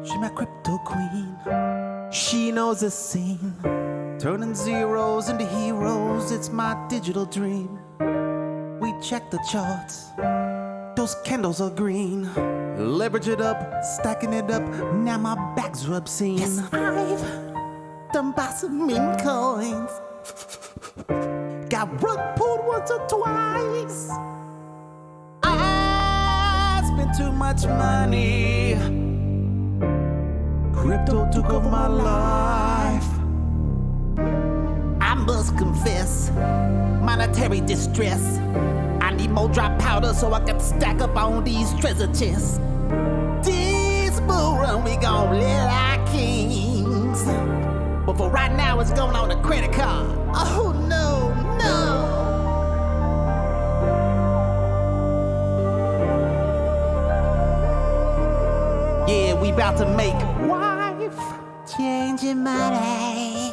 She my crypto queen. She knows the scene. Turning zeros into heroes, it's my digital dream. We check the charts, those candles are green. Leverage it up, stacking it up, now my back's obscene. Yes, I've done buy some meme coins. Got rug pulled once or twice. I spent too much money. Crypto took over my life. I must confess, monetary distress. I need more dry powder so I can stack up on these treasure chests. This bull run we gon' live like kings. But for right now it's going on a credit card. Oh no, no. Yeah, we about to make wife changing money.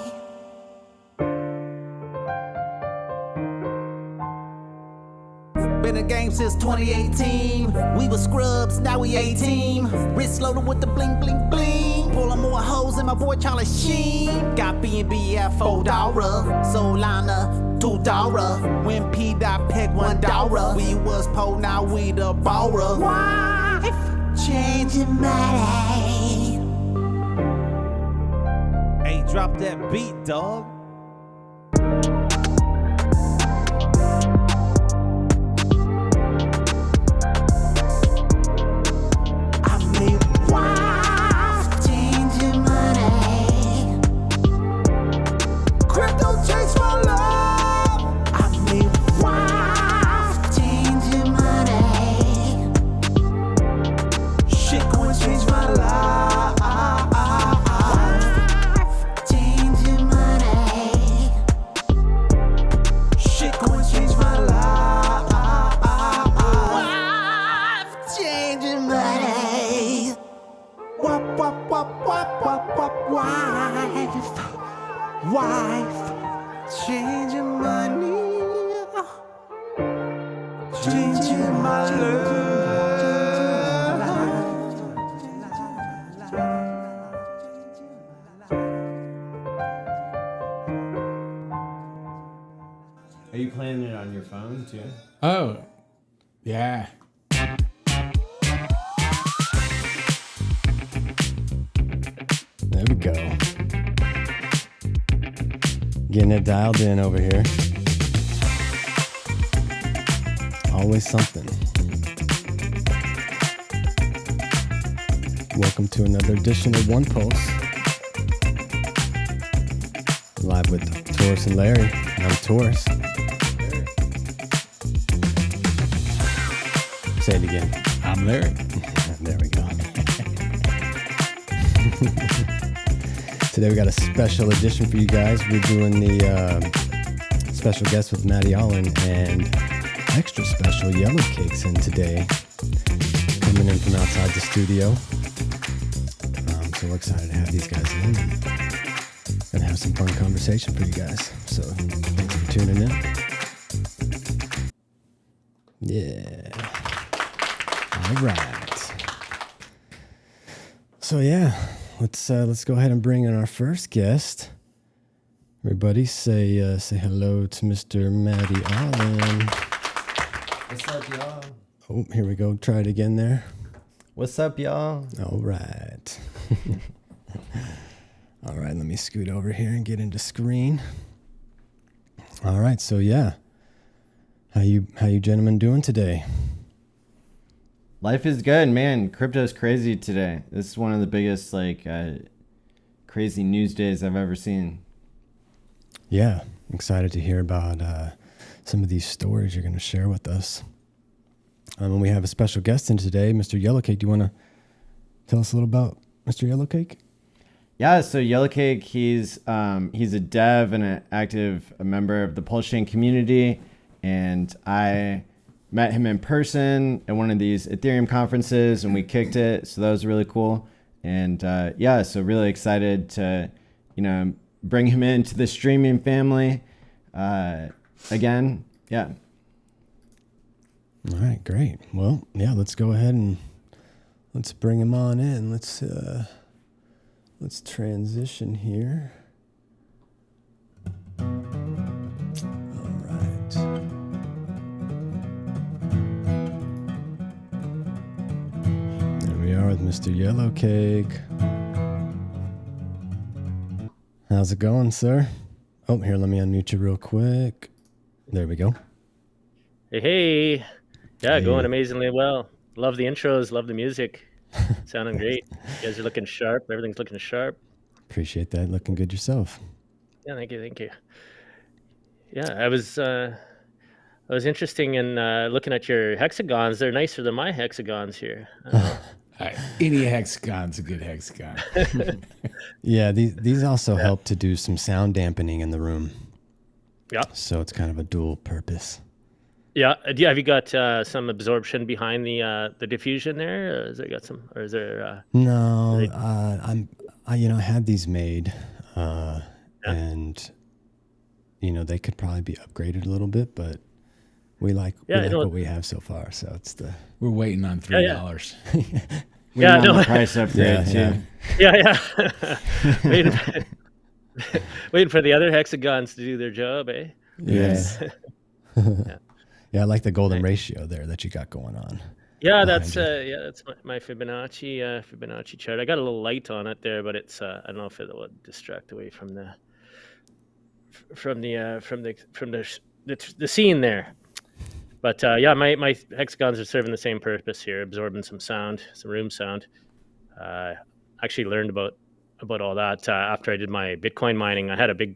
Been in the game since 2018. We were scrubs, now we 18. Wrist loaded with the bling, bling, bling. Pulling more hoes than my boy Charlie Sheen. Got B&B at $4. Solana, $2. When P. Peg $1. We was po, now we the borrower. Wife changing money. Hey, drop that beat, dog. Wife, changing money, changing my life. Are you playing it on your phone too? Oh, yeah. There we go. Getting it dialed in over here. Always something. Welcome to another edition of One Pulse. Live with Taurus and Larry. I'm Taurus. Say it again. I'm Larry. There we go. Today we got a special edition for you guys. We're doing the special guest with Mati ALLin and extra special Yellow Cake's in today, coming in from outside the studio. So we're excited to have these guys in and have some fun conversation for you guys. So thanks for tuning in. Yeah. All right. So yeah. Let's go ahead and bring in our first guest. Everybody say hello to Mr. Mati ALLin. What's up, y'all? Oh, here we go. Try it again there. What's up, y'all? All right. All right, let me scoot over here and get into screen. All right, so yeah. How you gentlemen doing today? Life is good, man. Crypto's crazy today. This is one of the biggest, crazy news days I've ever seen. Yeah, I'm excited to hear about some of these stories you're going to share with us. And we have a special guest in today, Mr. Yellow Cake. Do you want to tell us a little about Mr. Yellow Cake? Yeah, so Yellow Cake, he's a dev and an active member of the PulseChain community, and I met him in person at one of these Ethereum conferences, and we kicked it. So that was really cool. And so really excited to, bring him into the streaming family again. Yeah. All right, great. Well, yeah, let's go ahead and let's bring him on in. Let's let's transition here. All right. There we are with Mr. Yellow Cake. How's it going, sir? Oh, here, let me unmute you real quick. There we go. Hey. Yeah, Hey. going amazingly well. Love the intros, love the music. Sounding great. You guys are looking sharp. Everything's looking sharp. Appreciate that. Looking good yourself. Yeah, thank you. Yeah, I was interesting in looking at your hexagons. They're nicer than my hexagons here. Any hexagon's a good hexagon. Yeah, these also help to do some sound dampening in the room. Yeah. So it's kind of a dual purpose. Yeah. Have you got some absorption behind the diffusion there? Has it got some, or is there? No, I had these made, and they could probably be upgraded a little bit, but we like what we have so far. So it's we're waiting on $3. Yeah, no. The price upgrade too. Yeah. Waiting for the other hexagons to do their job, eh? Yes. Yeah, I like the golden ratio there that you got going on. Yeah, that's my Fibonacci chart. I got a little light on it there, but it's I don't know if it will distract away from the scene there. But my hexagons are serving the same purpose here, absorbing some sound, some room sound. Actually learned about all that after I did my Bitcoin mining. I had a big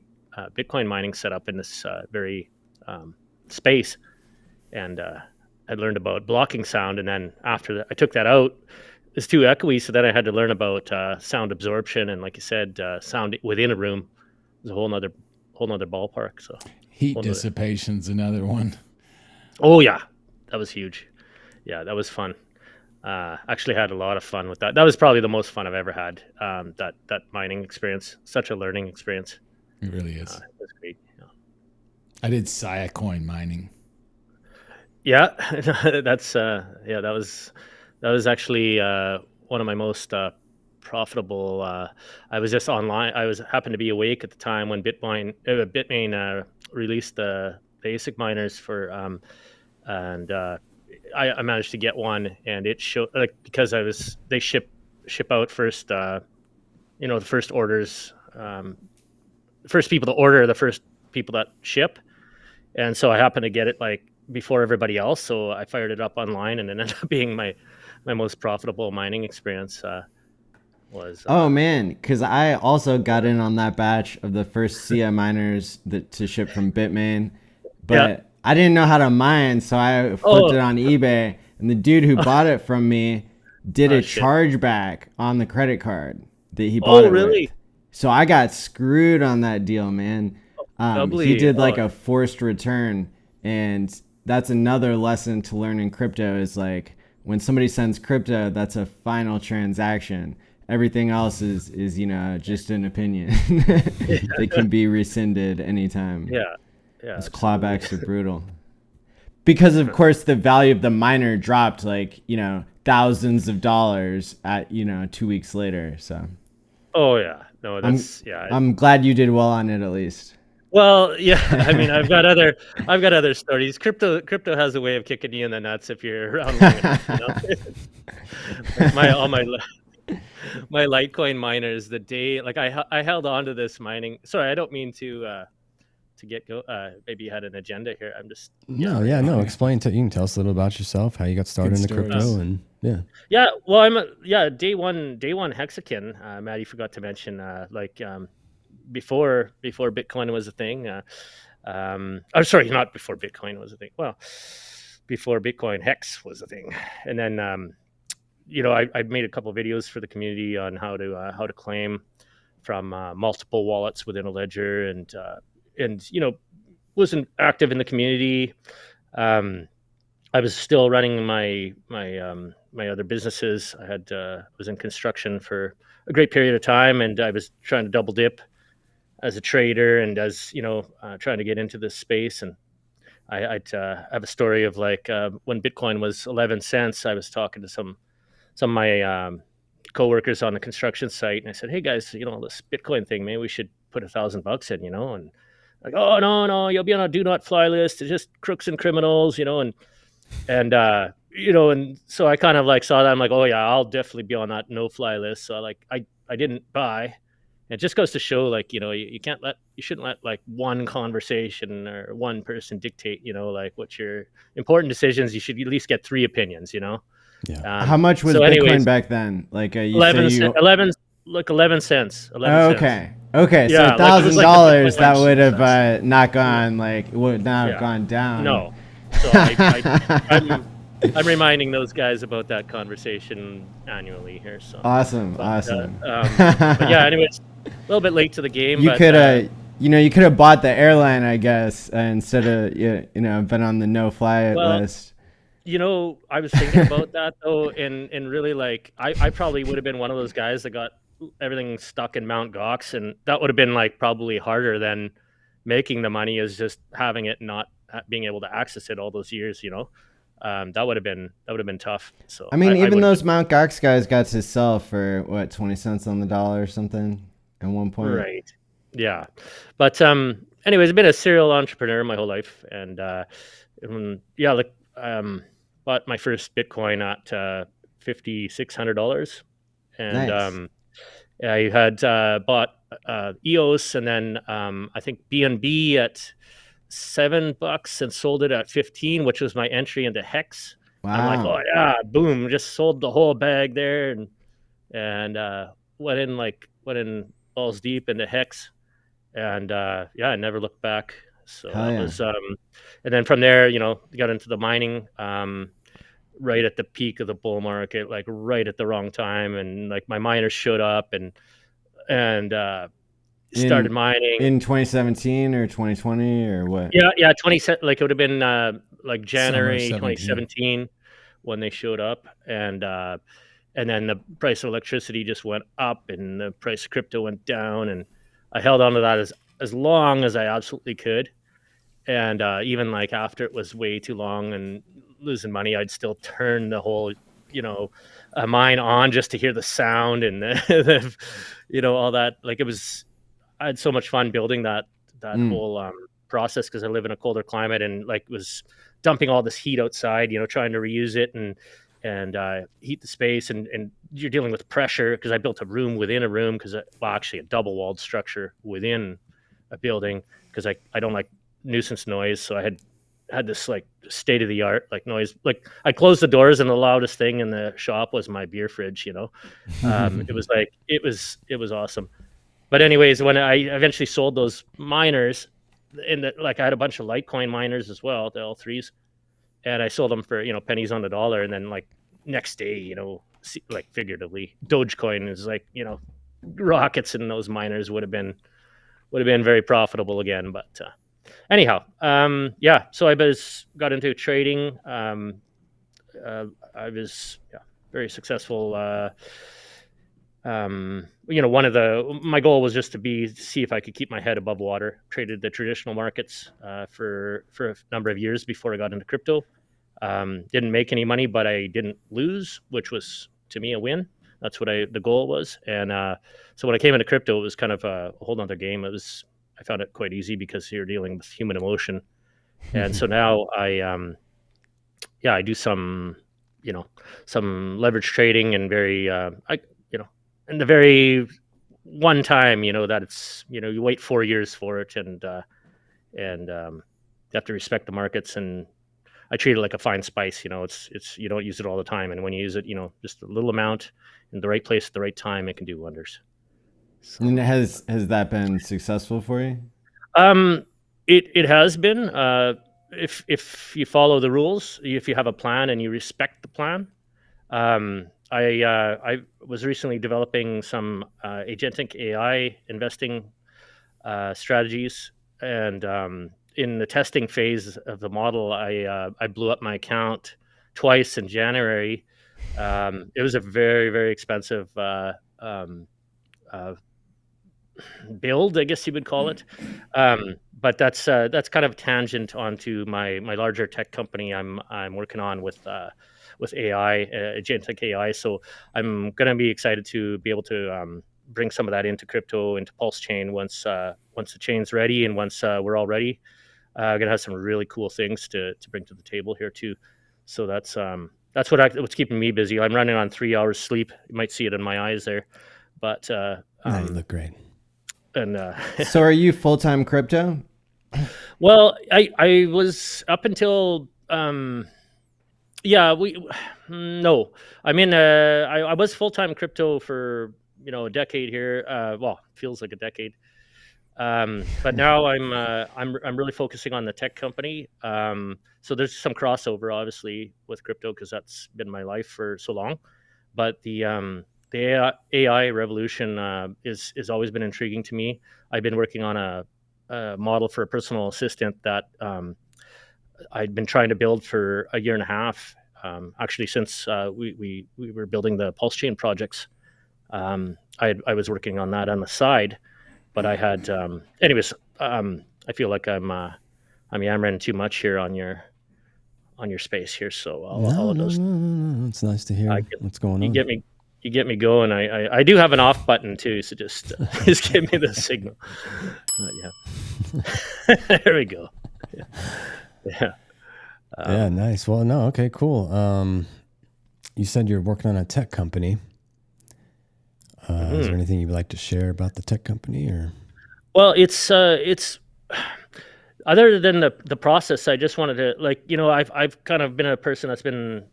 Bitcoin mining setup in this very space, and I learned about blocking sound. And then after that, I took that out. It's too echoey, so then I had to learn about sound absorption, and like you said, sound within a room is a whole nother ballpark. So heat dissipation's another one. Oh yeah, that was huge. Yeah, that was fun. Actually had a lot of fun with that. That was probably the most fun I've ever had. That mining experience, such a learning experience. It really is. It was great. Yeah. I did Coin mining. Yeah, that was actually one of my most profitable. I was just online. Happened to be awake at the time when Bitmain released the ASIC miners for, and I managed to get one, and it showed because they ship out first. The first orders, the first people to order, the first people that ship, and so I happened to get it before everybody else. So I fired it up online, and it ended up being my most profitable mining experience. Oh man, because I also got in on that batch of the first CI miners to ship from Bitmain, but I didn't know how to mine, so I flipped it on eBay, and the dude who bought it from me did a chargeback on the credit card that he bought it with. So I got screwed on that deal, man. He did a forced return, and that's another lesson to learn in crypto is when somebody sends crypto, that's a final transaction. Everything else is just an opinion. They can be rescinded anytime. Yeah. Those clawbacks are brutal. Because of course the value of the miner dropped thousands of dollars at 2 weeks later. So. Oh yeah. No, that's I'm glad you did well on it at least. Well, yeah. I mean, I've got other stories. Crypto has a way of kicking you in the nuts if you're around long enough. My Litecoin miners, the day I held on to this mining. Sorry, I don't mean to get go. Maybe you had an agenda here. I'm just no. Explain you can tell us a little about yourself, how you got started into crypto, and yeah. Well, I'm day one hexagon. Maddie forgot to mention before Bitcoin was a thing. Sorry, not before Bitcoin was a thing. Well, before Bitcoin Hex was a thing, and then I made a couple of videos for the community on how to claim from multiple wallets within a ledger, and wasn't active in the community. I was still running my other businesses. I had was in construction for a great period of time, and I was trying to double dip as a trader and as trying to get into this space. And I'd have a story of when Bitcoin was 11 cents. I was talking to some of my coworkers on the construction site, and I said, "Hey guys, this Bitcoin thing, maybe we should put $1,000 in, and like, oh no, you'll be on a do not fly list. It's just crooks and criminals, and so I kind of like saw that. I'm like, oh yeah, I'll definitely be on that no fly list. So like, I didn't buy. It just goes to show, like, you shouldn't let like one conversation or one person dictate, like what your important decisions. You should at least get three opinions, Yeah. How much was So Bitcoin anyways, back then? Like you 11, say you. 11, like 11 cents. 11 Oh, cents. okay. Okay. So Yeah, like it was like the $1,000 Bitcoin that would success. have not gone like would not have Yeah. gone down. No. So I'm reminding those guys about that conversation annually here. So Awesome. but, Awesome. but yeah, anyways, a little bit late to the game, You but could you could have bought the airline, I guess, instead of been on the no fly well, list. I was thinking about that though, and really like I probably would have been one of those guys that got everything stuck in Mount Gox, and that would have been like probably harder than making the money, is just having it, not being able to access it all those years. That would have been tough. So I mean, I even would, those Mount Gox guys got to sell for what, 20 cents on the dollar or something at one point. right, yeah, but anyways, I've been a serial entrepreneur my whole life, and yeah, like bought my first Bitcoin at $5,600, and Nice. I had bought EOS, and then I think BNB at $7 and sold it at 15, which was my entry into Hex. I'm like, oh Wow. yeah, boom, just sold the whole bag there, and went in balls deep into Hex, and yeah, I never looked back. So Hell that yeah. was and then from there, got into the mining right at the peak of the bull market, like right at the wrong time, and like my miners showed up and started In mining. in 2017 or 2020 or what? Yeah, like it would have been like Summer of January 17. 2017 when they showed up, and then the price of electricity just went up, and the price of crypto went down, and I held on to that as long as I absolutely could, and even like after it was way too long and losing money, I'd still turn the whole mine on just to hear the sound and all that. Like I had so much fun building that Mm. whole process, because I live in a colder climate, and like was dumping all this heat outside, trying to reuse it and heat the space, and you're dealing with pressure, because I built a room within a room, because actually a double walled structure within a building, because I don't like nuisance noise, so I had this like state of the art like noise. Like I closed the doors, and the loudest thing in the shop was my beer fridge. It was like it was awesome. But anyways, when I eventually sold those miners, like I had a bunch of Litecoin miners as well, the L3s, and I sold them for pennies on the dollar, and then like next day, like figuratively, Dogecoin is like rockets, and those miners would have been very profitable again. But anyhow, yeah, so got into trading. I was very successul. My goal was just to see if I could keep my head above water. Traded the traditional markets for a number of years before I got into crypto. Didn't make any money, but I didn't lose, which was to me a win. That's what the goal was. And so when I came into crypto, it was kind of a whole nother game. I found it quite easy, because you're dealing with human emotion. And so now I do some leverage trading, and and the very one time, that it's, you wait 4 years for it, and you have to respect the markets, and I treat it like a fine spice. It's you don't use it all the time, and when you use it, just a little amount in the right place at the right time, it can do wonders. So, And has that been successful for you? it has been, if you follow the rules, if you have a plan and you respect the plan. I was recently developing some agentic AI investing strategies, and in the testing phase of the model, I blew up my account twice in January. It was a very, very expensive build, I guess you would call it. But that's kind of tangent onto my larger tech company I'm working on with with AI, agentic AI. So I'm going to be excited to be able to bring some of that into crypto, into PulseChain once the chain's ready, and once we're all ready. Going to have some really cool things to bring to the table here too. So that's what's keeping me busy. I'm running on 3 hours sleep. You might see it in my eyes there, but No, you look great. and So are you full-time crypto? well, I was up until yeah, no, I mean I was full time crypto for a decade here. Well, feels like a decade. But now I'm really focusing on the tech company. So there's some crossover, obviously, with crypto because that's been my life for so long. But the AI revolution is always been intriguing to me. I've been working on a model for a personal assistant that I'd been trying to build for a year and a half. Actually, since we were building the PulseChain projects, I was working on that on the side, but I had anyways. I feel like I'm yammering too much here on your space here, so No, I'll no, just no, no, no. It's nice to hear what's going you on. get me going. I do have an off button too, so just just give me the signal. Yeah, there we go. Yeah. Yeah, nice. Well, no, okay, cool. You said you're working on a tech company. Is there anything you'd like to share about the tech company, or? Well, it's other than the process. I just wanted to I've kind of been a person that's been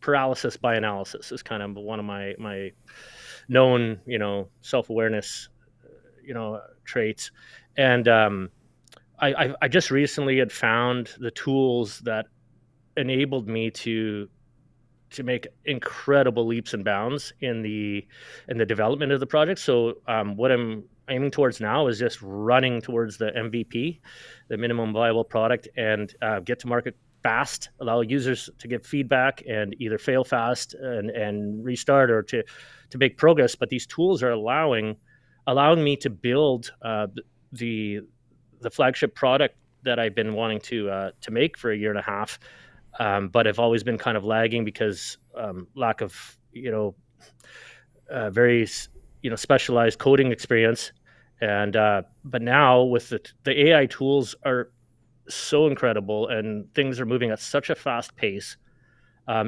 paralysis by analysis is kind of one of my known self-awareness traits, and I just recently had found the tools that enabled me to make incredible leaps and bounds in the development of the project. So what I'm aiming towards now is just running towards the MVP, the minimum viable product, and get to market fast, allow users to give feedback and either fail fast and restart, or to make progress. But these tools are allowing me to build the flagship product that I've been wanting to make for a year and a half. But I've always been kind of lagging because lack of very specialized coding experience, and but now with the AI tools are so incredible, and things are moving at such a fast pace.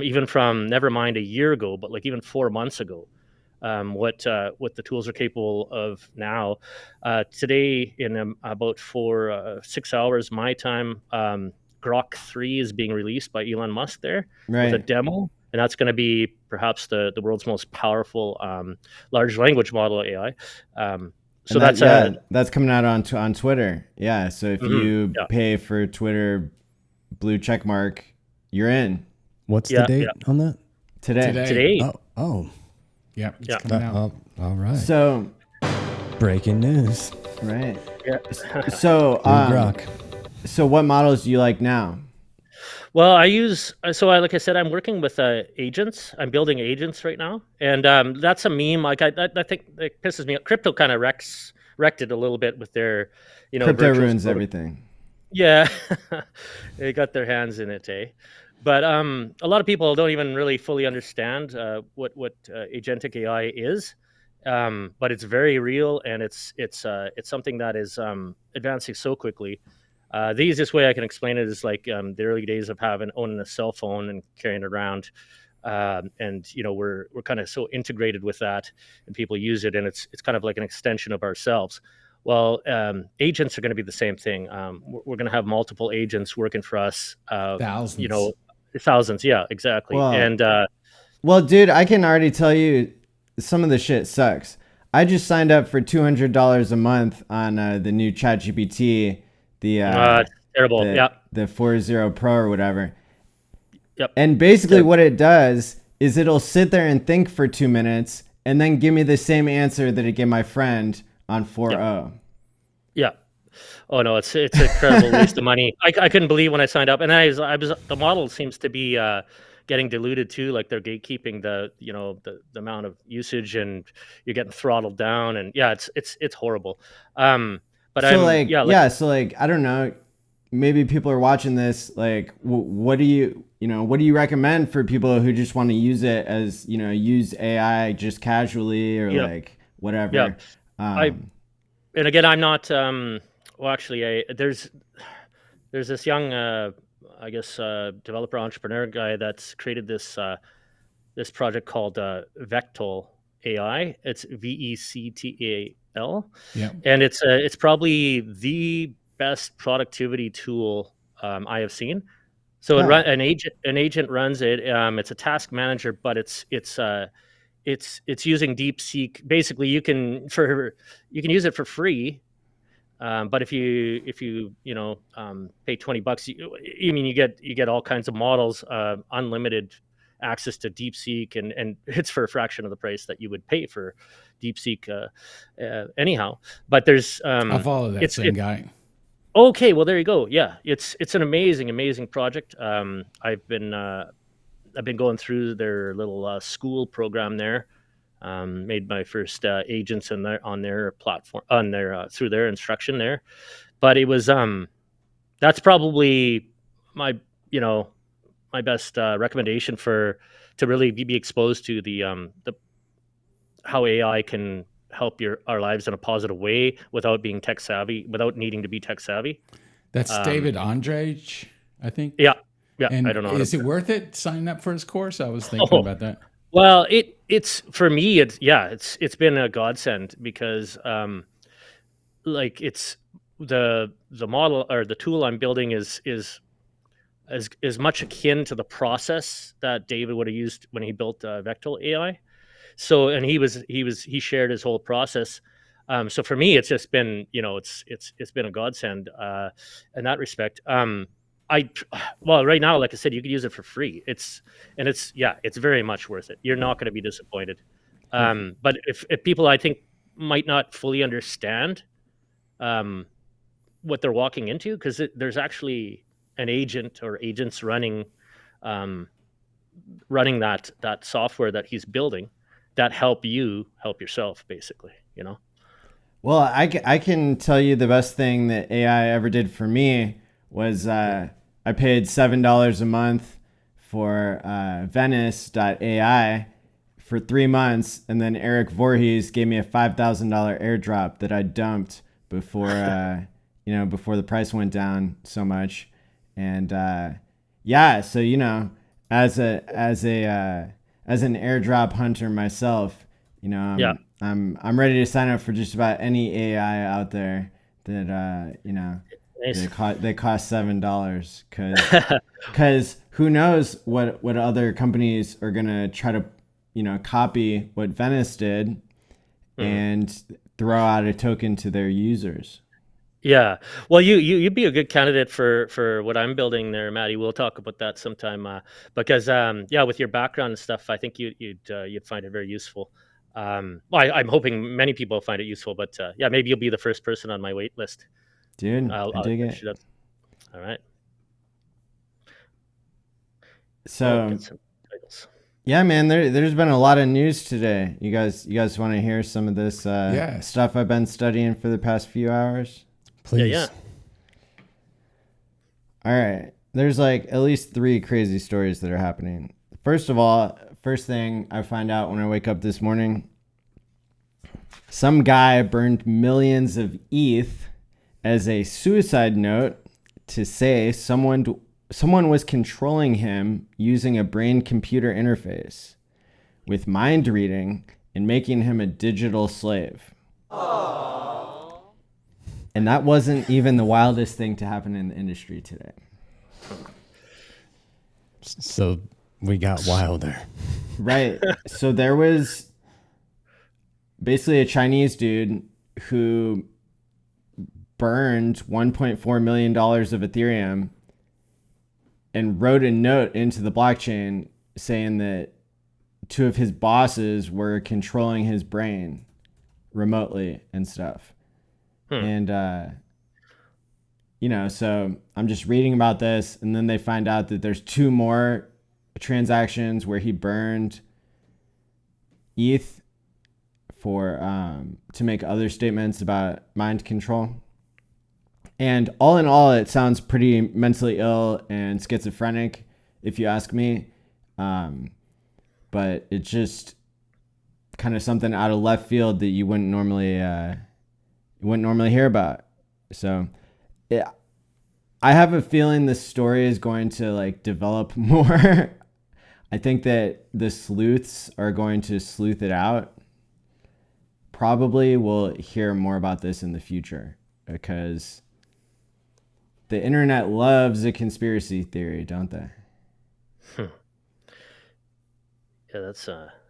Even from never mind a year ago, but like even 4 months ago, what the tools are capable of now. Today, in about 6 hours my time, Grok 3 is being released by Elon Musk there with a Right. demo, and that's going to be perhaps the world's most powerful large language model AI. So And that's that's coming out on Twitter. Yeah. So if you yeah. pay for Twitter blue check mark, you're in What's the Yeah, date yeah. on that? today. Today. Oh, Yeah, it's Yeah. coming out. all right. So Breaking news. right. Yeah. So Blue Grok. so what models do you like now? Well, like I said, I'm working with agents. I'm building agents right now, and that's a meme. Like I think it pisses me off. Crypto kind of wrecked it a little bit with their, Crypto virtual ruins everything. Yeah, they got their hands in it, eh? But a lot of people don't even really fully understand what agentic AI is. But it's very real, and it's something that is advancing so quickly. The easiest way I can explain it is like the early days of owning a cell phone and carrying it around, and we're kind of so integrated with that, and people use it, and it's kind of like an extension of ourselves. Well, agents are going to be the same thing. We're going to have multiple agents working for us. Thousands. Thousands. Yeah, exactly. Well, And well, dude, I can already tell you some of the shit sucks. I just signed up for $200 a month on the new ChatGPT, it's terrible. Yeah. the 40 Pro or whatever. Yep. And basically what it does is it'll sit there and think for 2 minutes and then give me the same answer that it gave my friend on 4.0. Yeah. Oh no, it's an incredible waste of money. I couldn't believe when I signed up, and I was the model seems to be getting diluted too. Like they're gatekeeping the amount of usage, and you're getting throttled down, and yeah, it's horrible. But So I'm so like I don't know, maybe people are watching this, like, what do you recommend for people who just want to use it as, use AI just casually or Yeah. like whatever? Yeah. I and again, I'm not. Well, actually, there's this young, I guess, developer entrepreneur guy that's created this project called Vectal AI. It's VECTAL, Yeah. and it's probably the best productivity tool I have seen. So Huh. an agent runs it. It's a task manager, but it's using DeepSeek. Basically, you can use it for free. But if you pay $20, you get all kinds of models, unlimited access to DeepSeek, and it's for a fraction of the price that you would pay for DeepSeek anyhow. But there's I'll follow that same guy. okay. Well, there you go. Yeah, it's an amazing project. I've been going through their little school program there. Made my first agents on their platform on their through their instruction there, but it was that's probably my my best recommendation for to really be exposed to the how AI can help our lives in a positive way without being tech savvy, without needing to be tech savvy. That's Um, David Andrej, I think. yeah, yeah. I And don't know how to. is it worth it signing up for his course? I was thinking about that. Well, it's for me. It's been a godsend because like it's the model or the tool I'm building is much akin to the process that David would have used when he built Vectal AI. So, and he shared his whole process. So for me, it's just been it's been a godsend in that respect. I well, right now, like I said, you can use it for free. It's very much worth it. You're not going to be disappointed. But if people, I think, might not fully understand um, what they're walking into, because there's actually an agent or agents um, running that software that he's building that help you help yourself, basically. Well, I can tell you the best thing that AI ever did for me was I paid $7 a month for Venice.ai for 3 months, and then Eric Voorhees gave me a $5,000 airdrop that I dumped before before the price went down so much. And so as an airdrop hunter myself, Yeah. I'm ready to sign up for just about any AI out there that Nice. they cost $7 because who knows what other companies are gonna try to copy what Venice did and throw out a token to their users. Yeah. Well, you'd be a good candidate for what I'm building there, Maddie. We'll talk about that sometime. Because yeah, with your background and stuff, I think you'd find it very useful. Well, I'm hoping many people find it useful, but yeah, maybe you'll be the first person on my wait list. Dude, I I'll dig get it. you that. All right. So Get some titles. yeah, man, there's been a lot of news today. You guys want to hear some of this Yes. stuff I've been studying for the past few hours? Please. Yeah. All right. There's like at least 3 crazy stories that are happening. First of all, first thing I find out when I wake up this morning, some guy burned millions of ETH as a suicide note to say someone was controlling him using a brain-computer interface with mind reading and making him a digital slave. And that wasn't even the wildest thing to happen in the industry today. So we got wilder. Right. So there was basically a Chinese dude who burned $1.4 million of Ethereum and wrote a note into the blockchain saying that 2 of his bosses were controlling his brain remotely and stuff. And, so I'm just reading about this, and then they find out that there's 2 more transactions where he burned ETH for to make other statements about mind control. And all in all, it sounds pretty mentally ill and schizophrenic, if you ask me. But it's just kind of something out of left field that you wouldn't normally hear about. So, yeah, I have a feeling this story is going to like develop more. I think that the sleuths are going to sleuth it out. Probably we'll hear more about this in the future because the internet loves a conspiracy theory, don't they? Yeah,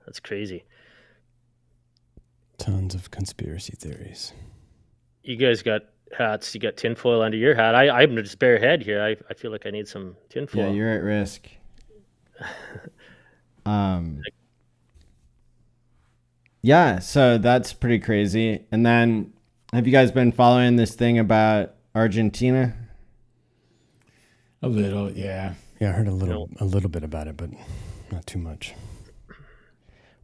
that's crazy. Tons of conspiracy theories. You guys got hats. You got tinfoil under your hat. I'm just bare head here. I feel like I need some tinfoil. Yeah, you're at risk. Yeah, so that's pretty crazy. And then, have you guys been following this thing about Argentina? A little, yeah. Yeah, I heard a little bit about it, but not too much.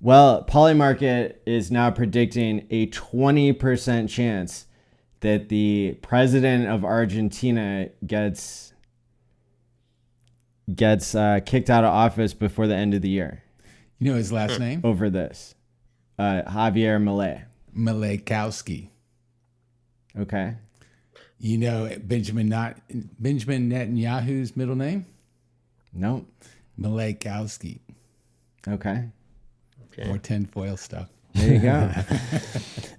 Well, Polymarket is now predicting a 20% chance that the president of Argentina gets kicked out of office before the end of the year. You know his last name? Over this. Javier Milei. Malekowski. Okay. You know Benjamin Netanyahu's middle name? No. Malekowski. Okay. More tinfoil stuff. There you go.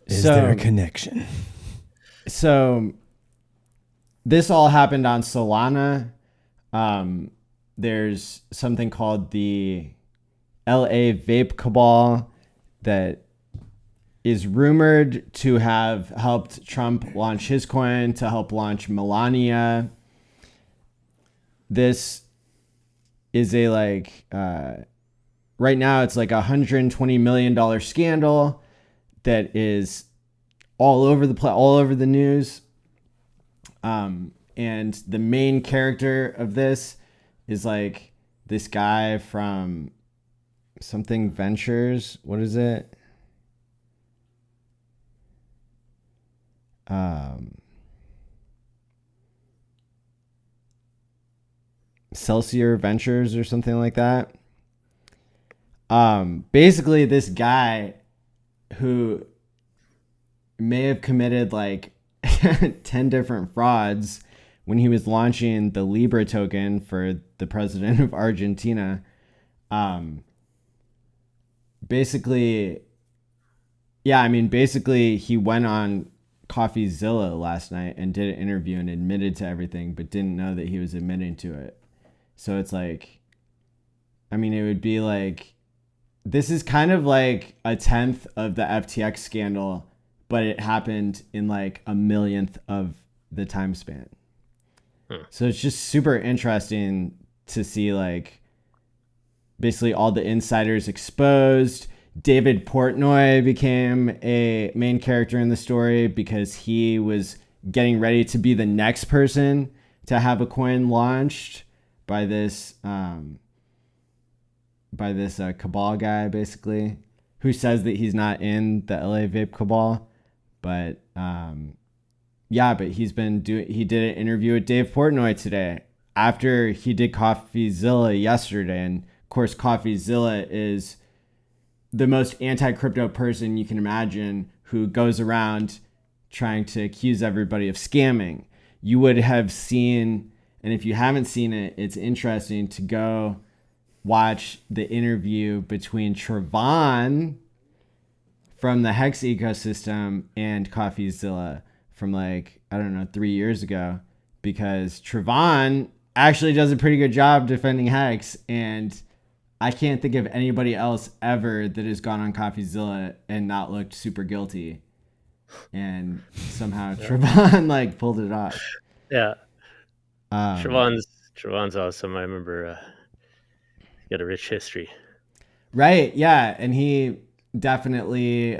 Is there a connection? So this all happened on Solana. There's something called the LA Vape Cabal that is rumored to have helped Trump launch his coin, to help launch Melania. This is a right now it's like $120 million scandal that is all over the news. And the main character of this is like this guy from something Ventures. What is it? Celsior Ventures or something like that. Basically this guy who may have committed like 10 different frauds when he was launching the Libra token for the president of Argentina. Basically he went on CoffeeZilla last night and did an interview and admitted to everything, but didn't know that he was admitting to it. So it's like, I mean, it would be like, this is kind of like a 10th of the FTX scandal, but it happened in like a millionth of the time span. So it's just super interesting to see like basically all the insiders exposed. David Portnoy became a main character in the story because he was getting ready to be the next person to have a coin launched by this cabal guy, basically, who says that he's not in the LA Vape Cabal, but but he did an interview with Dave Portnoy today after he did CoffeeZilla yesterday, and of course CoffeeZilla is the most anti-crypto person you can imagine, who goes around trying to accuse everybody of scamming. You would have seen, and if you haven't seen it, it's interesting to go watch the interview between Trevon from the Hex ecosystem and CoffeeZilla from 3 years ago, because Trevon actually does a pretty good job defending Hex, and I can't think of anybody else ever that has gone on CoffeeZilla and not looked super guilty. And somehow Trevon pulled it off. Yeah. Trevon's awesome. I remember he got a rich history. Right. Yeah. And he definitely,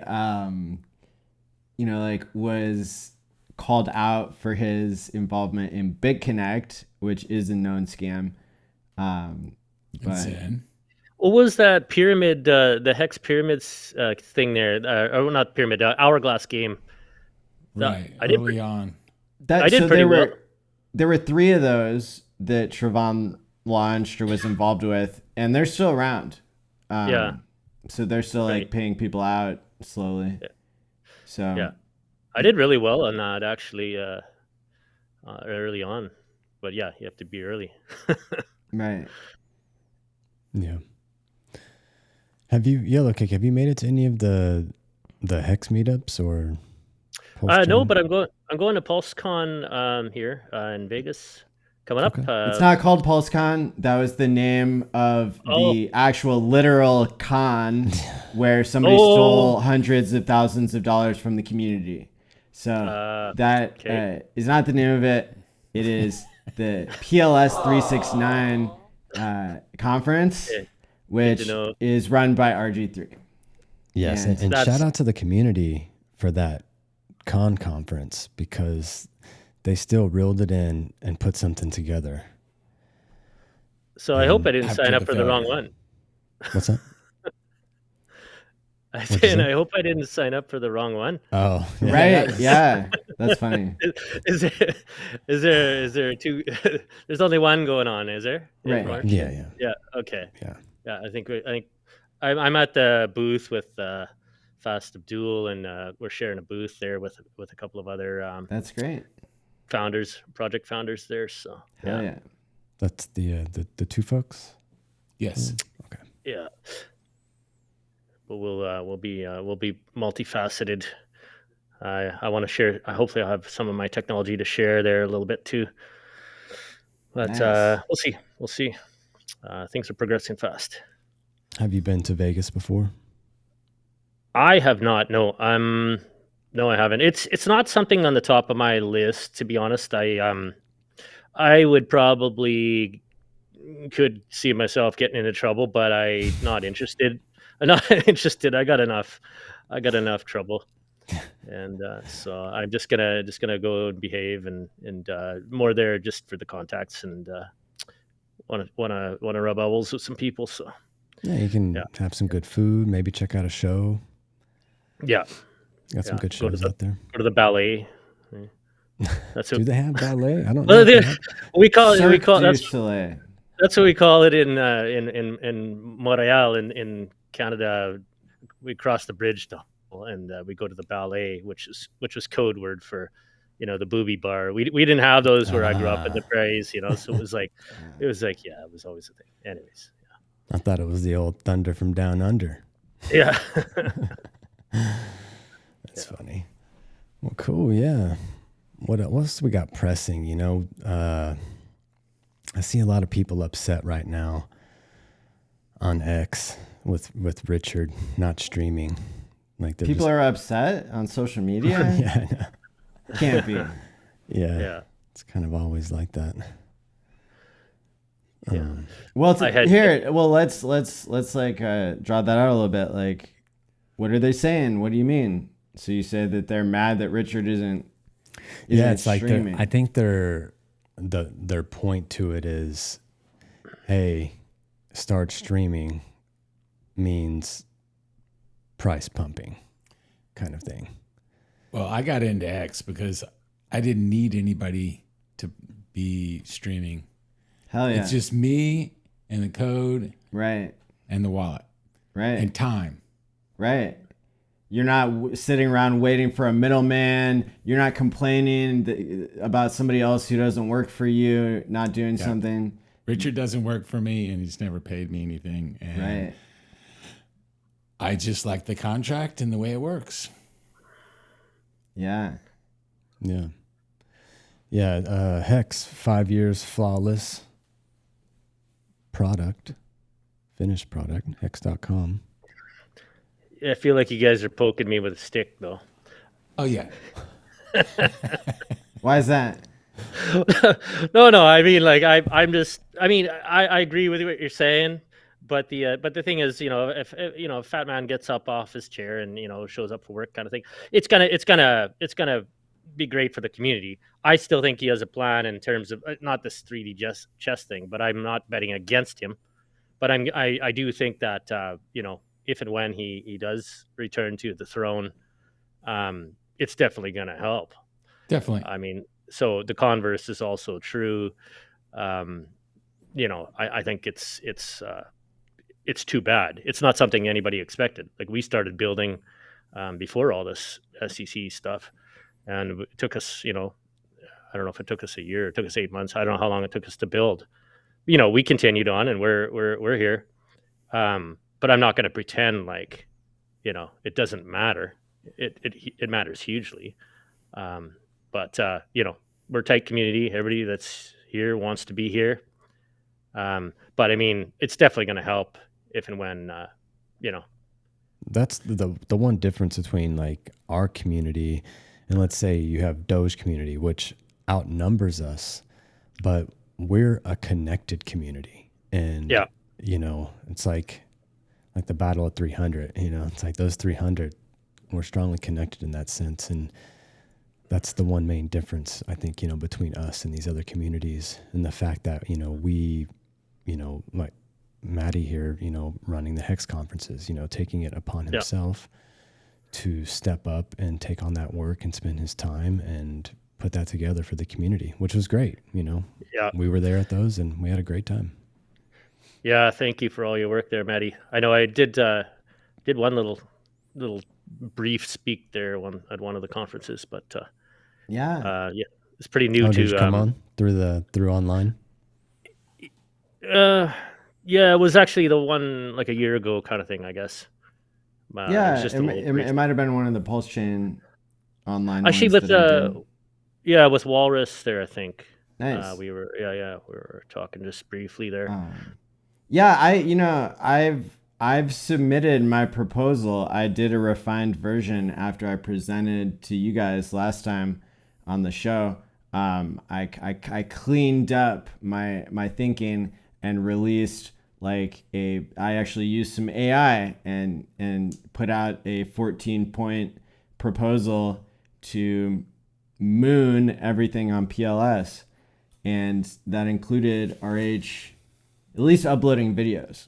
was called out for his involvement in BitConnect, which is a known scam. What was that pyramid, the Hex Pyramids thing there? Or not pyramid, hourglass game. Right, early on. That I did so pretty well. there were 3 of those that Trevon launched or was involved with, and they're still around. Yeah, So they're still like right. paying people out slowly. Yeah, So yeah. I did really well on that actually early on, but yeah, you have to be early. right. Yeah. Have you, Yellow Cake, have you made it to any of the Hex meetups or No, PulseChain? but I'm going to PulseCon here in Vegas coming up. Okay. It's not called PulseCon. That was the name of Oh, the actual literal con where somebody oh, stole hundreds of thousands of dollars from the community. So that okay. is not the name of it. It is the PLS 369 conference, Yeah, good to which know. is run by RG3. Yes. And And shout That's out to the community for that conference because they still reeled it in and put something together. so. I hope I And didn't sign After up the for the wrong failure. one. what's that? I What'd you said, say? I hope I didn't sign up for the wrong one. Oh, yeah. right, yeah, that's funny. Is there, is there two? There's only one going on, is there? In Right. March? Yeah. Yeah. Yeah. Okay. Yeah. Yeah. I think I'm at the booth with Fast Abdul, and we're sharing a booth there with a couple of other That's great. project founders there. So Hell yeah, yeah. That's the 2 folks. Yes. Okay. yeah. But we'll be multifaceted. I want to share. Hopefully, I'll have some of my technology to share there a little bit too. But Nice. we'll see. We'll see. Things are progressing fast. Have you been to Vegas before? I have not. No, no, I haven't. It's not something on the top of my list, to be honest. I would probably could see myself getting into trouble, but I not interested. I'm not interested. I got enough trouble, and so I'm just gonna go and behave and more there just for the contacts and want to rub elbows with some people. So Yeah, you can yeah, have some good food, maybe check out a show. yeah, Got some yeah. good shows out there. Go to the ballet. That's Do what they have ballet? I don't know well, if they have. we Cirque call du Soleil. that's what we call it in Montreal in Canada. We cross the bridge to and we go to the ballet, which was code word for, the booby bar. We didn't have those where I grew up in the Ah, prairies, so it was like yeah, it was always a thing. Anyways, I thought it was the old Thunder from Down Under. yeah, That's funny. Well, cool. Yeah. What else we got pressing? I see a lot of people upset right now on X with Richard not streaming. Like they're People just are upset on social media. yeah, I know. Can't be. Yeah. yeah, It's kind of always like that. yeah. Well, I had here. Well, let's like draw that out a little bit. Like, what are they saying? What do you mean? So you say that they're mad that Richard isn't It's like streaming. I think their point to it is, hey, start streaming means price pumping kind of thing. Well, I got into X because I didn't need anybody to be streaming. Hell yeah. It's just me and the code right. and the wallet Right. and time. Right. You're not sitting around waiting for a middleman. You're not complaining about somebody else who doesn't work for you, not doing something. Richard doesn't work for me, and he's never paid me anything. And Right. I just like the contract and the way it works. Yeah. Yeah. Yeah. Hex, 5 years flawless product, finished product, hex.com. I feel like you guys are poking me with a stick, though. Oh, yeah. Why is that? No. I mean, like I'm just. I mean, I agree with what you're saying, but the thing is, if a fat man gets up off his chair and shows up for work, kind of thing, it's gonna be great for the community. I still think he has a plan in terms of not this 3D chess thing, but I'm not betting against him. But I do think that if and when he does return to the throne, it's definitely gonna help. Definitely. I mean, so the converse is also true. I think it's too bad. It's not something anybody expected. Like, we started building before all this SEC stuff, and it took us, I don't know if it took us a year, it took us 8 months. I don't know how long it took us to build. We continued on, and we're here. But I'm not going to pretend like, it doesn't matter. It matters hugely. But we're a tight community. Everybody that's here wants to be here. But I mean, it's definitely going to help if and when, That's the one difference between like our community and let's say you have Doge community, which outnumbers us, but we're a connected community. And Yeah. It's like the battle of 300, it's like those 300, we're strongly connected in that sense. And that's the one main difference, I think, between us and these other communities, and the fact that, we, like Mati here, running the Hex conferences, taking it upon himself to step up and take on that work and spend his time and put that together for the community, which was great. Yeah. We were there at those and we had a great time. Yeah. Thank you for all your work there, Mati. I know I did one little brief speak there at one of the conferences, but it's pretty new Did to you come on through online? Yeah, it was actually the one like a year ago kind of thing, I guess. It might have been one of the PulseChain online actually ones with that I did. with Walrus there, I think. Nice. We were talking just briefly there. I've submitted my proposal. I did a refined version after I presented to you guys last time on the show. I cleaned up my thinking and released I actually used some AI and put out a 14-point proposal to moon everything on PLS. And that included RH at least uploading videos.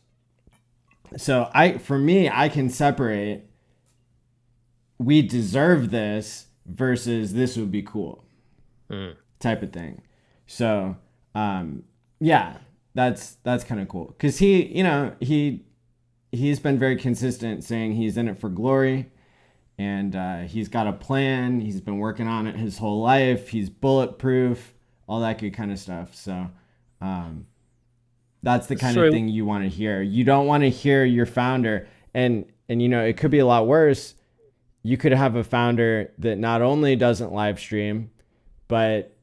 So for me, I can separate we deserve this versus this would be cool type of thing. So, that's kind of cool. Cause he's been very consistent saying he's in it for glory, and he's got a plan. He's been working on it his whole life. He's bulletproof, all that good kind of stuff. So, that's the kind of thing you want to hear. You don't want to hear your founder, and it could be a lot worse. You could have a founder that not only doesn't live stream, but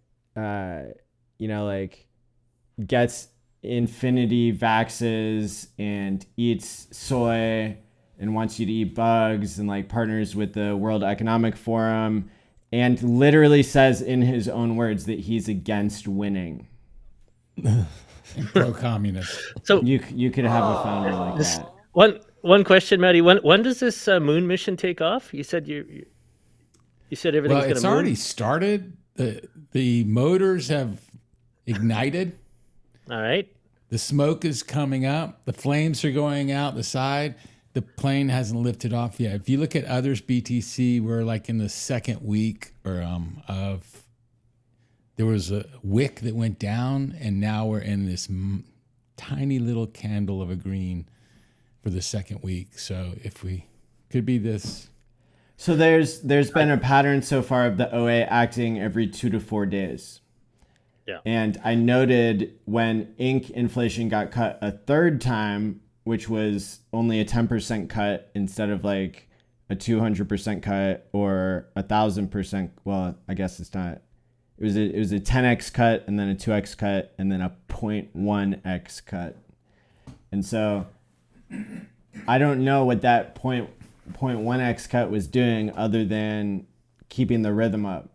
gets infinity vaxes and eats soy and wants you to eat bugs and partners with the World Economic Forum and literally says in his own words that he's against winning. Pro-communist. So you could have a founder like that. One question, Mati. When does this moon mission take off? You said you said everything's going to it's moon? already started. The motors have ignited. All right. The smoke is coming up. The flames are going out the side. The plane hasn't lifted off yet. If you look at others BTC, we're in the second week of. There was a wick that went down, and now we're in this tiny little candle of a green for the second week. So if we could be this. So there's been a pattern so far of the OA acting every 2 to 4 days. Yeah. And I noted when Inc. inflation got cut a third time, which was only a 10% cut instead of a 200% cut or 1,000%. Well, I guess it's not. It was a 10x cut and then a 2x cut and then a 0.1x cut. And so I don't know what that 0.1x cut was doing other than keeping the rhythm up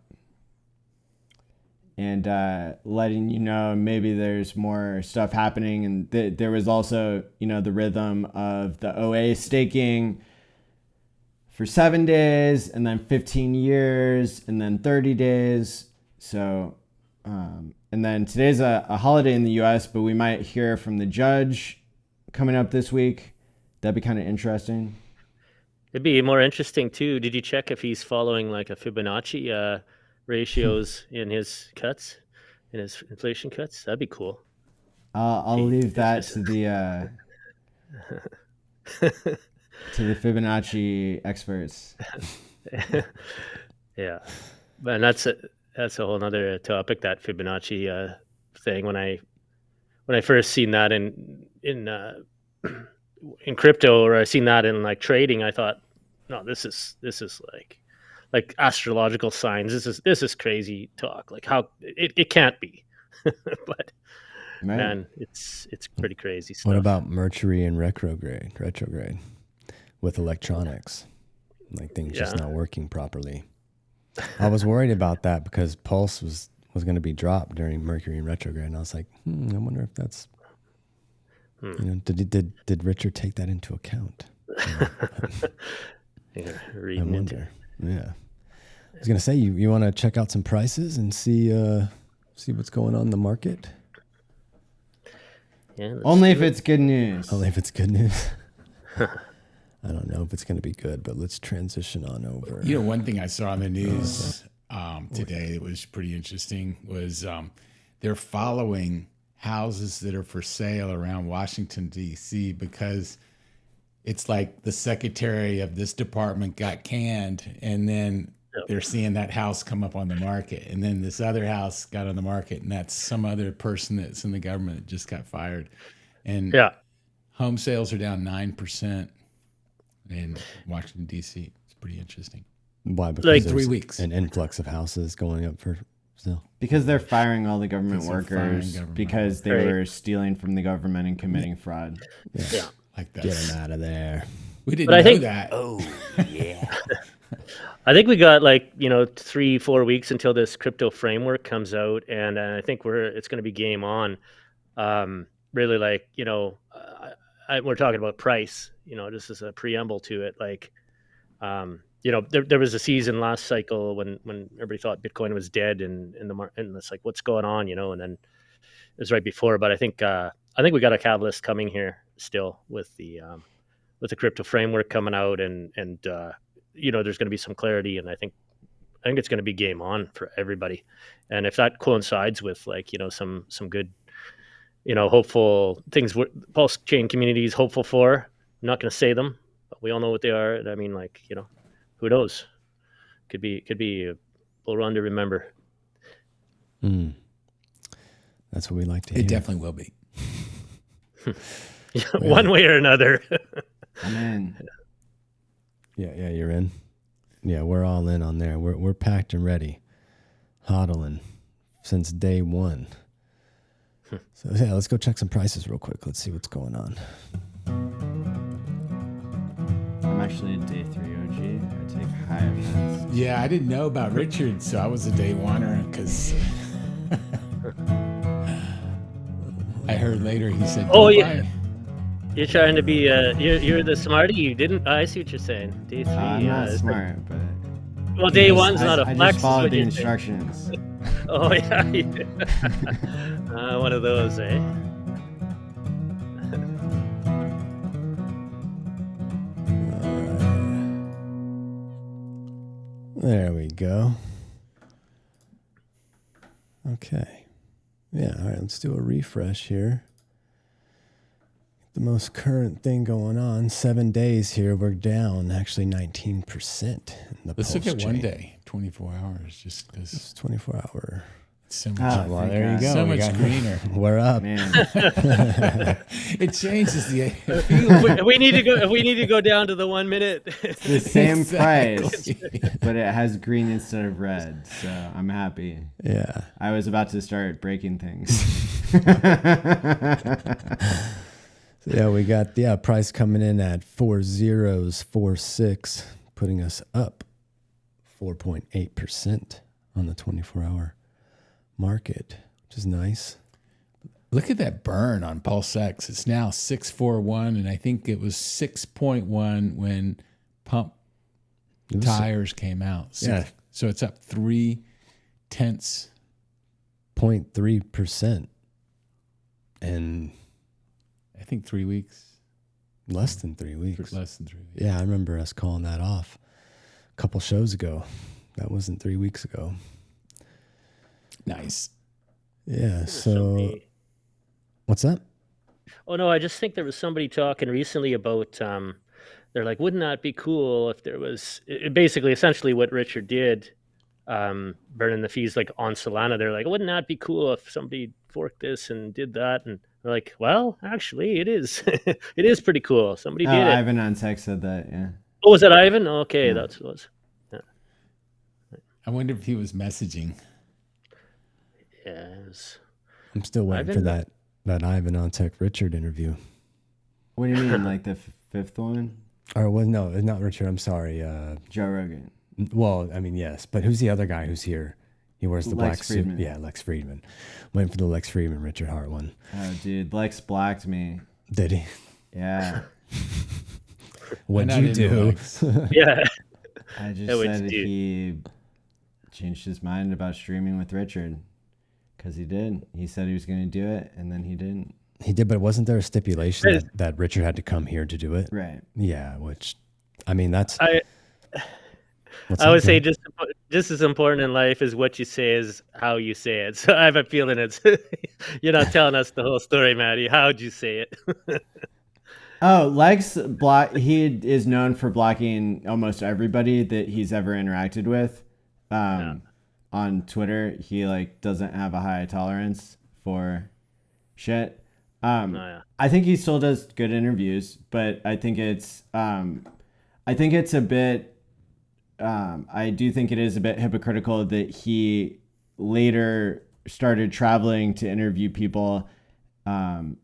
and letting you know maybe there's more stuff happening. And there was also, the rhythm of the OA staking for 7 days and then 15 years and then 30 days. So, and then today's a holiday in the US, but we might hear from the judge coming up this week. That'd be kind of interesting. It'd be more interesting too. Did you check if he's following a Fibonacci ratios in his cuts, in his inflation cuts. That'd be cool. I'll leave that to the Fibonacci experts. Yeah, and that's a whole other topic, that Fibonacci thing. When I first seen that in crypto, or I seen that in like trading, I thought, no, this is like astrological signs. This is crazy talk. Like, how it can't be, but Right. man, it's pretty crazy stuff. What about Mercury in retrograde with electronics? Like things just not working properly. I was worried about that because Pulse was going to be dropped during Mercury in retrograde, and I was like, I wonder if that's did Richard take that into account? Yeah, I wonder. Yeah, I was going to say you want to check out some prices and see what's going on in the market. Yeah, Only if it's good news. Only if it's good news. I don't know if it's going to be good, but let's transition on over. One thing I saw on the news today that was pretty interesting was they're following houses that are for sale around Washington, D.C. because it's like the secretary of this department got canned, and then they're seeing that house come up on the market, and then this other house got on the market, and that's some other person that's in the government that just got fired. And home sales are down 9% in Washington, D.C. It's pretty interesting. Why? Because like 3 weeks. An influx of houses going up for sale. Because they're firing all the government workers because they were stealing from the government and committing fraud. Yeah. Like that. Get them out of there. We didn't know that. Oh, yeah. I think we got 3-4 weeks until this crypto framework comes out, and I think it's going to be game on. Really, we're talking about price. Just as a preamble to it, there was a season last cycle when everybody thought Bitcoin was dead in the market, and it's like, what's going on, and then it was right before. But I think we got a catalyst coming here still with the crypto framework coming out, and there's going to be some clarity, and I think it's going to be game on for everybody. And if that coincides with some good, hopeful things PulseChain community is hopeful for, I'm not going to say them, but we all know what they are. I mean, who knows? Could be a bull run to remember. That's what we like to hear. It definitely will be. One way or another. I'm in. Yeah, you're in. Yeah, we're all in on there. We're packed and ready. Hodling since day one. So yeah, let's go check some prices real quick. Let's see what's going on. I'm actually a day 3 OG. I take high offense. Yeah, I didn't know about Richard, so I was a day oneer because I heard later he said, "Oh yeah, you're trying to be you're the smarty. You didn't. I see what you're saying. Day 3. I'm not smart, but well, day one's not a I flex. just followed the saying. instructions. Oh yeah, one of those, eh? There we go. Okay. Yeah, all right, let's do a refresh here. The most current thing going on, 7 days here, we're down actually 19% in the Let's look at PulseChain. 1 day, 24 hours, just because It's 24 hour. it's so much, Well, there you go. so We much got- greener. We're up. Man, It changes the We need to go down to the 1 minute. the same Exactly. price, but it has green instead of red. So I'm happy. Yeah. I was about to start breaking things. So yeah, we got price coming in at 4046, putting us up 4.8% on the 24-hour market, which is nice. Look at that burn on PulseX. It's now 641, and I think it was 6.1 when Pump.Tires came out. Yeah. So it's up 0.3. 0.3%. And I think 3 weeks. less than 3 weeks. Less than 3 weeks. Yeah, I remember us calling that off a couple shows ago. That wasn't 3 weeks ago. Nice. Yeah. So Somebody- what's that? Oh no, I just think there was somebody talking recently about they're like, wouldn't that be cool if there was basically essentially what Richard did, burning the fees like on Solana. They're like, wouldn't that be cool if somebody forked this and did that? And they're like, well, actually, it is. It is pretty cool. Somebody Oh, did it. Ivan on tech said that. Yeah. Oh, was that Ivan? Okay, Yeah. that's what it was. I wonder if he was messaging. Yeah, it was. I'm still waiting for Ivan? that Ivan on Tech Richard interview. What do you mean, like the fifth one? Or well, no, not Richard. I'm sorry. Joe Rogan. Well, I mean, yes, but who's the other guy who's here? He wears the black Lex Friedman. suit. Yeah, Lex Friedman. Waiting for the Lex Friedman Richard Hart one. Oh, dude, Lex blocked me. Did he? Yeah. What'd I'm you not into do? Lex. Yeah. I just Yeah, what'd said you do? he changed his mind about streaming with Richard. Because he did. He said he was going to do it, and then he didn't. He did, but wasn't there a stipulation Right. that Richard had to come here to do it? Right. Yeah, which, I mean, that's. I what's I would that, say Joe? just as important in life is what you say is how you say it. So I have a feeling it's you're not telling us the whole story, Matty. How'd you say it? Oh, he is known for blocking almost everybody that he's ever interacted with. On Twitter, he like doesn't have a high tolerance for shit. Oh, yeah. I think he still does good interviews, but I think it's a bit I do think it is a bit hypocritical that he later started traveling to interview people.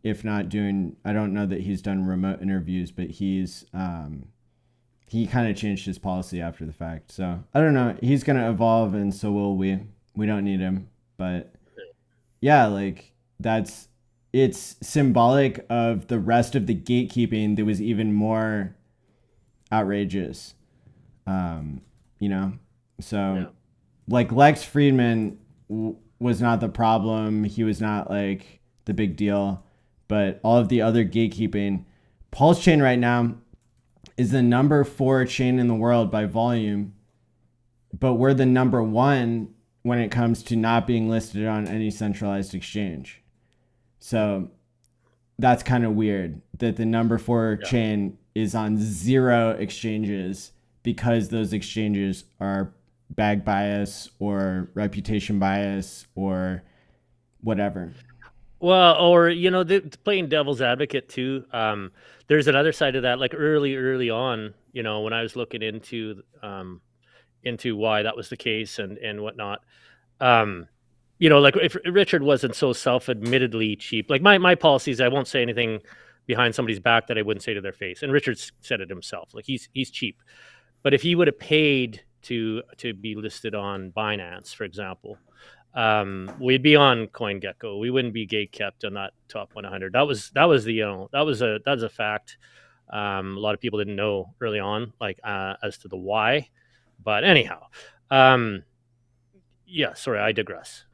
If not doing, I don't know that he's done remote interviews, but he kind of changed his policy after the fact. So I don't know. He's going to evolve, and so will we. We don't need him. But yeah, like it's symbolic of the rest of the gatekeeping that was even more outrageous. So like Lex Friedman was not the problem. He was not like the big deal, but all of the other gatekeeping. PulseChain right now is the number 4 chain in the world by volume, but we're the number 1 when it comes to not being listed on any centralized exchange. So that's kind of weird that the number 4 chain is on 0 exchanges because those exchanges are bag bias or reputation bias or whatever. Well, or playing devil's advocate too. There's another side of that. Like early on, when I was looking into why that was the case and whatnot. Like if Richard wasn't so self-admittedly cheap, like my policies, I won't say anything behind somebody's back that I wouldn't say to their face. And Richard said it himself. Like he's cheap, but if he would have paid to be listed on Binance, for example, we'd be on CoinGecko. We wouldn't be gate kept on that top 100. That was a fact. A lot of people didn't know early on, like as to the why. But anyhow, yeah. Sorry, I digress.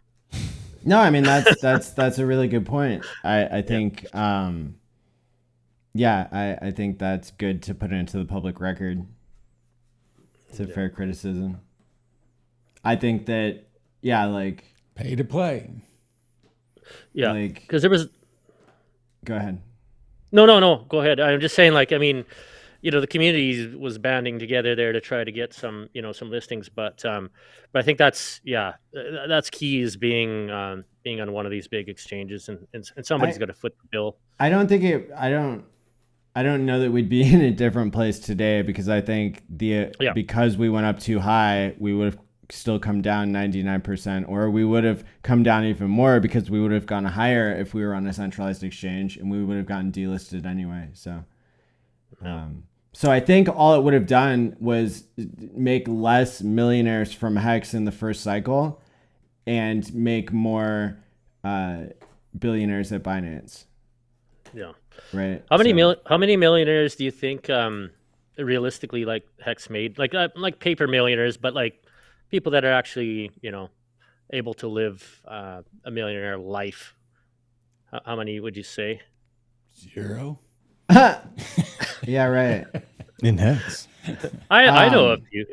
No, I mean that's a really good point. I think I think that's good to put into the public record. It's a fair criticism. I think that like Pay to play. Yeah, like because there was. Go ahead. No. Go ahead. I'm just saying, like, I mean, the community was banding together there to try to get some listings, but I think that's key is being on one of these big exchanges, and somebody's got to foot the bill. I don't know that we'd be in a different place today because I think because we went up too high, we would have still come down 99%, or we would have come down even more because we would have gone higher if we were on a centralized exchange, and we would have gotten delisted anyway. So, so I think all it would have done was make less millionaires from Hex in the first cycle, and make more billionaires at Binance. Yeah. Right. How many millionaires do you think realistically like Hex made? Like paper millionaires, but like people that are actually able to live a millionaire life. How many would you say? 0. Yeah, right. In Hex. I know a few.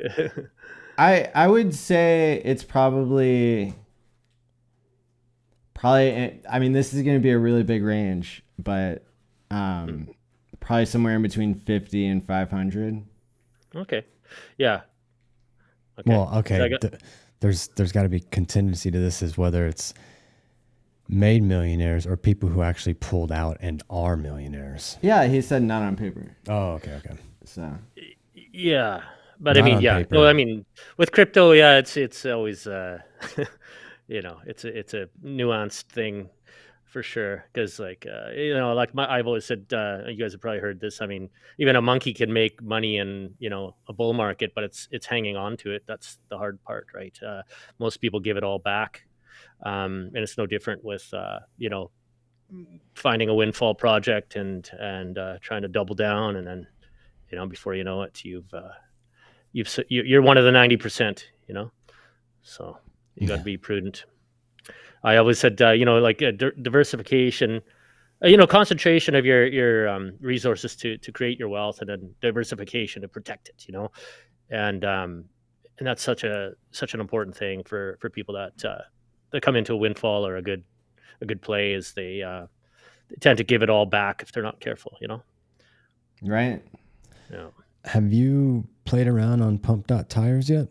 I would say it's probably Probably, I mean, this is going to be a really big range, but probably somewhere in between 50 and 500. Okay. Yeah. Okay. Well, okay. So I got- There's got to be contingency to this, is whether it's made millionaires or people who actually pulled out and are millionaires. Yeah, he said not on paper. Oh, okay. So yeah. But Not I mean, on yeah. paper. No, I mean, with crypto, yeah, it's always it's a nuanced thing for sure. Because like I've always said, you guys have probably heard this. I mean, even a monkey can make money in a bull market, but it's hanging on to it. That's the hard part, right? Most people give it all back, and it's no different with finding a windfall project and trying to double down, and then before you know it, you're one of the 90%. So you got to be prudent. I always said, diversification, concentration of your resources to create your wealth, and then diversification to protect it. And that's such an important thing for people that come into a windfall or a good play, is they tend to give it all back if they're not careful. right. Yeah. Have you played around on Pump.Tires yet?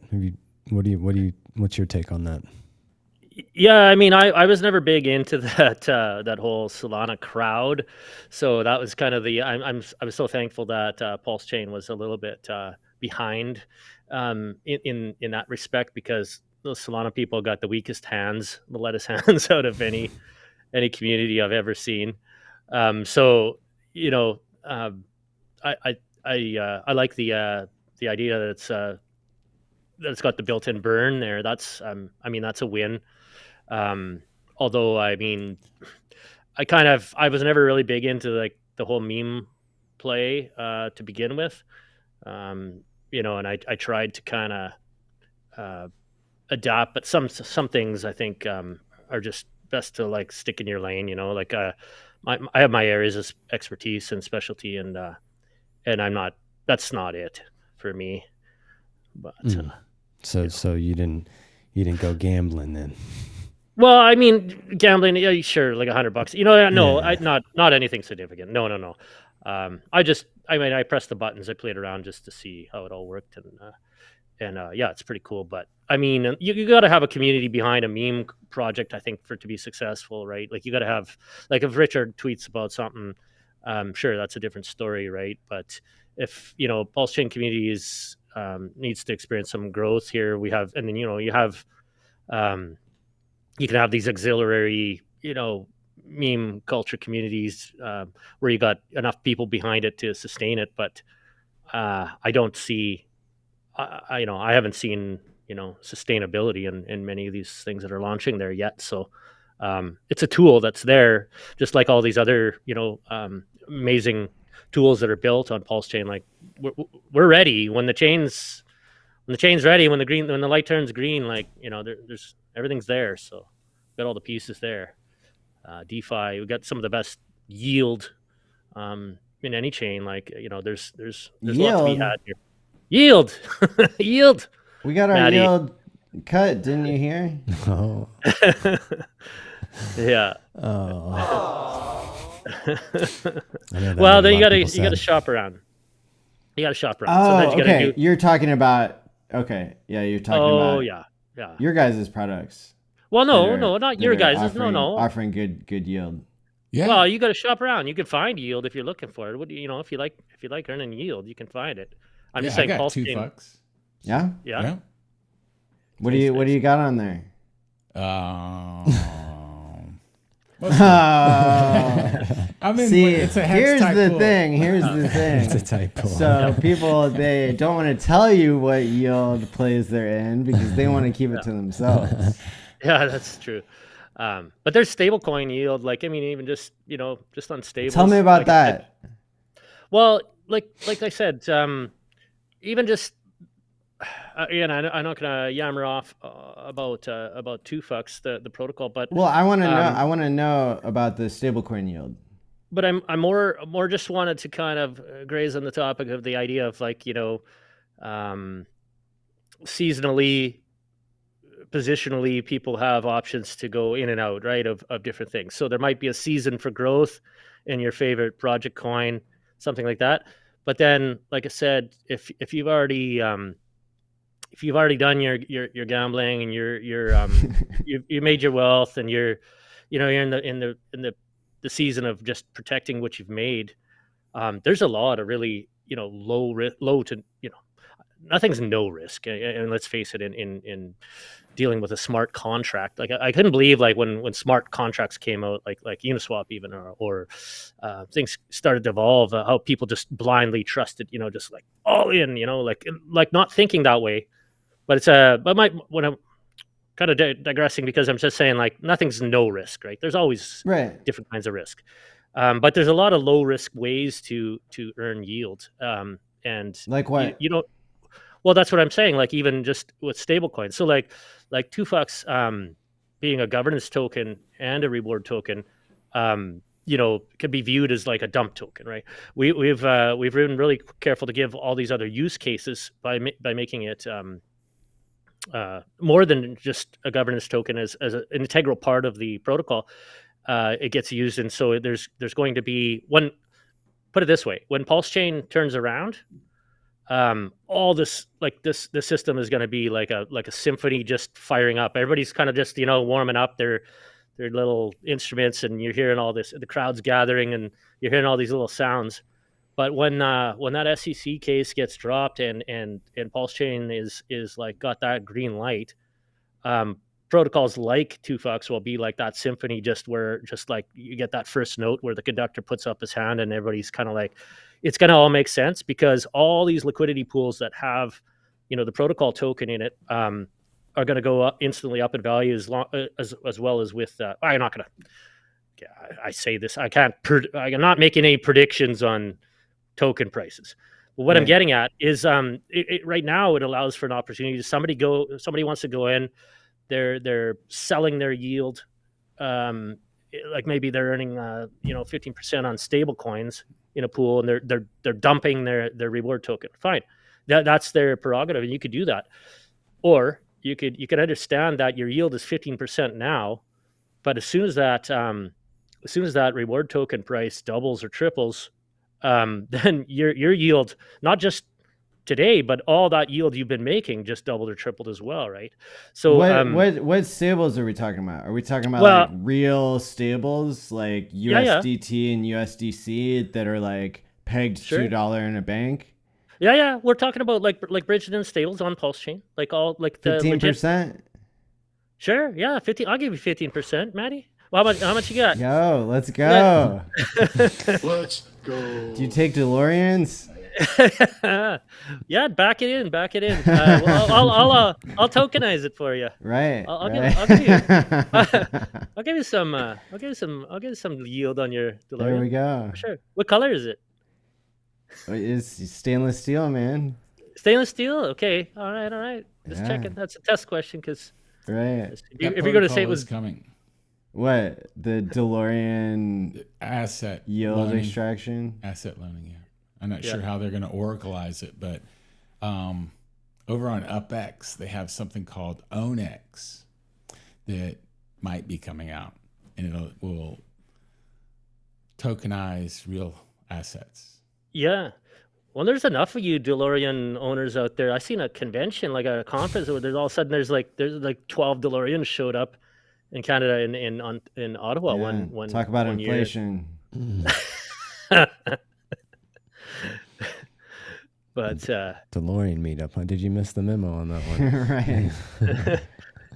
What's your take on that? Yeah, I mean, I was never big into that whole Solana crowd, so that was kind of I was so thankful that PulseChain was a little bit behind in that respect, because those Solana people got the weakest hands, the lettuce hands out of any community I've ever seen. So I like the idea that it's got the built-in burn there. That's that's a win. Although I mean, I was never really big into like the whole meme play to begin with. And I tried to kind of adapt, but some things I think are just best to like stick in your lane. Like I have my areas of expertise and specialty, and that's not it for me. But So you didn't go gambling then? well, I mean, gambling, yeah, sure, like $100. No, Yeah. not anything significant. No. I pressed the buttons. I played around just to see how it all worked, and yeah, it's pretty cool. But I mean, you got to have a community behind a meme project, I think, for it to be successful, right? Like you got to have, like, if Richard tweets about something, sure, that's a different story, right? But if PulseChain community needs to experience some growth here, we have, and then you have, you can have these auxiliary, meme culture communities where you got enough people behind it to sustain it. But I don't see, I haven't seen, sustainability in many of these things that are launching there yet. So it's a tool that's there, just like all these other, amazing tools that are built on PulseChain. Like we're ready when the chain's ready, when the light turns green, like, there's everything's there. So got all the pieces there. DeFi, we got some of the best yield in any chain. Like, there's lots to be had here. Yield. Yield. We got our Mati. yield cut, didn't you hear? Oh. Yeah. Well, then you gotta shop around. You gotta shop around. Oh, Sometimes you gotta okay. You're talking about, okay. Yeah, you're talking about yeah. your guys' products. Well, that no, are- not that your are guys'. No. Offering good yield. Yeah. Well, you got to shop around. You can find yield if you're looking for it. What do if you like earning yield, you can find it. I'm just saying, I got PulseChain. $2. Yeah? Yeah. What do you got on there? I mean, See, it's a hex here's type the pool. thing. Here's the thing. It's a tight pull. So people, they don't want to tell you what yield plays they're in because they want to keep it to themselves. Yeah, that's true. But there's stablecoin yield. Like, I mean, even just just on stables. Tell me about like I said. that. Well, like I said, even just again, I'm not gonna yammer off about two fucks the protocol, but Well, I want to know. I want to know about the stablecoin yield. but I'm more just wanted to kind of graze on the topic of the idea of like seasonally positionally, people have options to go in and out, right, of different things. So there might be a season for growth in your favorite project coin, something like that. But then, like I said, if you've already done your gambling and you made your wealth, and you're in the season of just protecting what you've made, there's a lot of really low to nothing's no risk. And let's face it, in dealing with a smart contract, like I couldn't believe, like when smart contracts came out, like Uniswap even, or things started to evolve, how people just blindly trusted, just like all in, like not thinking that way. But when I'm kind of digressing, because I'm just saying, like, nothing's no risk, right? There's always Right. different kinds of risk. But there's a lot of low risk ways to earn yield. And Like what? you don't. Well, that's what I'm saying. Like, even just with stablecoins. So like Tufux, being a governance token and a reward token, could be viewed as like a dump token, right? We've been really careful to give all these other use cases by making it more than just a governance token, as an integral part of the protocol. It gets used, and so there's going to be one. Put it this way: when PulseChain turns around, all this system is going to be like a symphony, just firing up. Everybody's kind of just warming up their little instruments, and you're hearing all this. The crowd's gathering, and you're hearing all these little sounds. But when that SEC case gets dropped, and PulseChain is like got that green light, protocols like Tufux will be like that symphony, just like you get that first note where the conductor puts up his hand, and everybody's kind of like, it's going to all make sense, because all these liquidity pools that have the protocol token in it are going to go up instantly up in value, as well as with I'm not going to. I say this. I'm not making any predictions on token prices. But what I'm getting at is, right now it allows for an opportunity. Somebody wants to go in, they're selling their yield, like maybe they're earning 15% on stable coins in a pool, and they're dumping their reward token. Fine, that's their prerogative, and you could do that. Or you could understand that your yield is 15% now, but as soon as that reward token price doubles or triples, then your yield, not just today, but all that yield you've been making, just doubled or tripled as well, right? So what stables are we talking about? Are we talking about like real stables like USDT and USDC that are like pegged to $1 in a bank? Yeah, we're talking about like Bridgeton stables on PulseChain, like all like the 15%. Sure, yeah, 15. I'll give you 15%, Matty. Well, how much you got? Yo, let's go. Let's go. Do you take DeLoreans? Yeah, back it in. Well, I'll tokenize it for you. Right. I'll give you some yield on your DeLorean. There we go. Sure. What color is it? It's stainless steel, man. Stainless steel. Okay. All right. Just checking. That's a test question, because right. If you're going to say it was coming. What? The DeLorean asset yield loaning, extraction? Asset loaning, yeah. I'm not sure how they're going to oracleize it, but over on UpX, they have something called OwnX that might be coming out, and it will tokenize real assets. Yeah. Well, there's enough of you DeLorean owners out there. I seen a convention, like a conference, where there's all of a sudden there's like 12 DeLoreans showed up in Canada, in Ottawa. One talk about one inflation. But DeLorean meetup, huh? Did you miss the memo on that one? Right.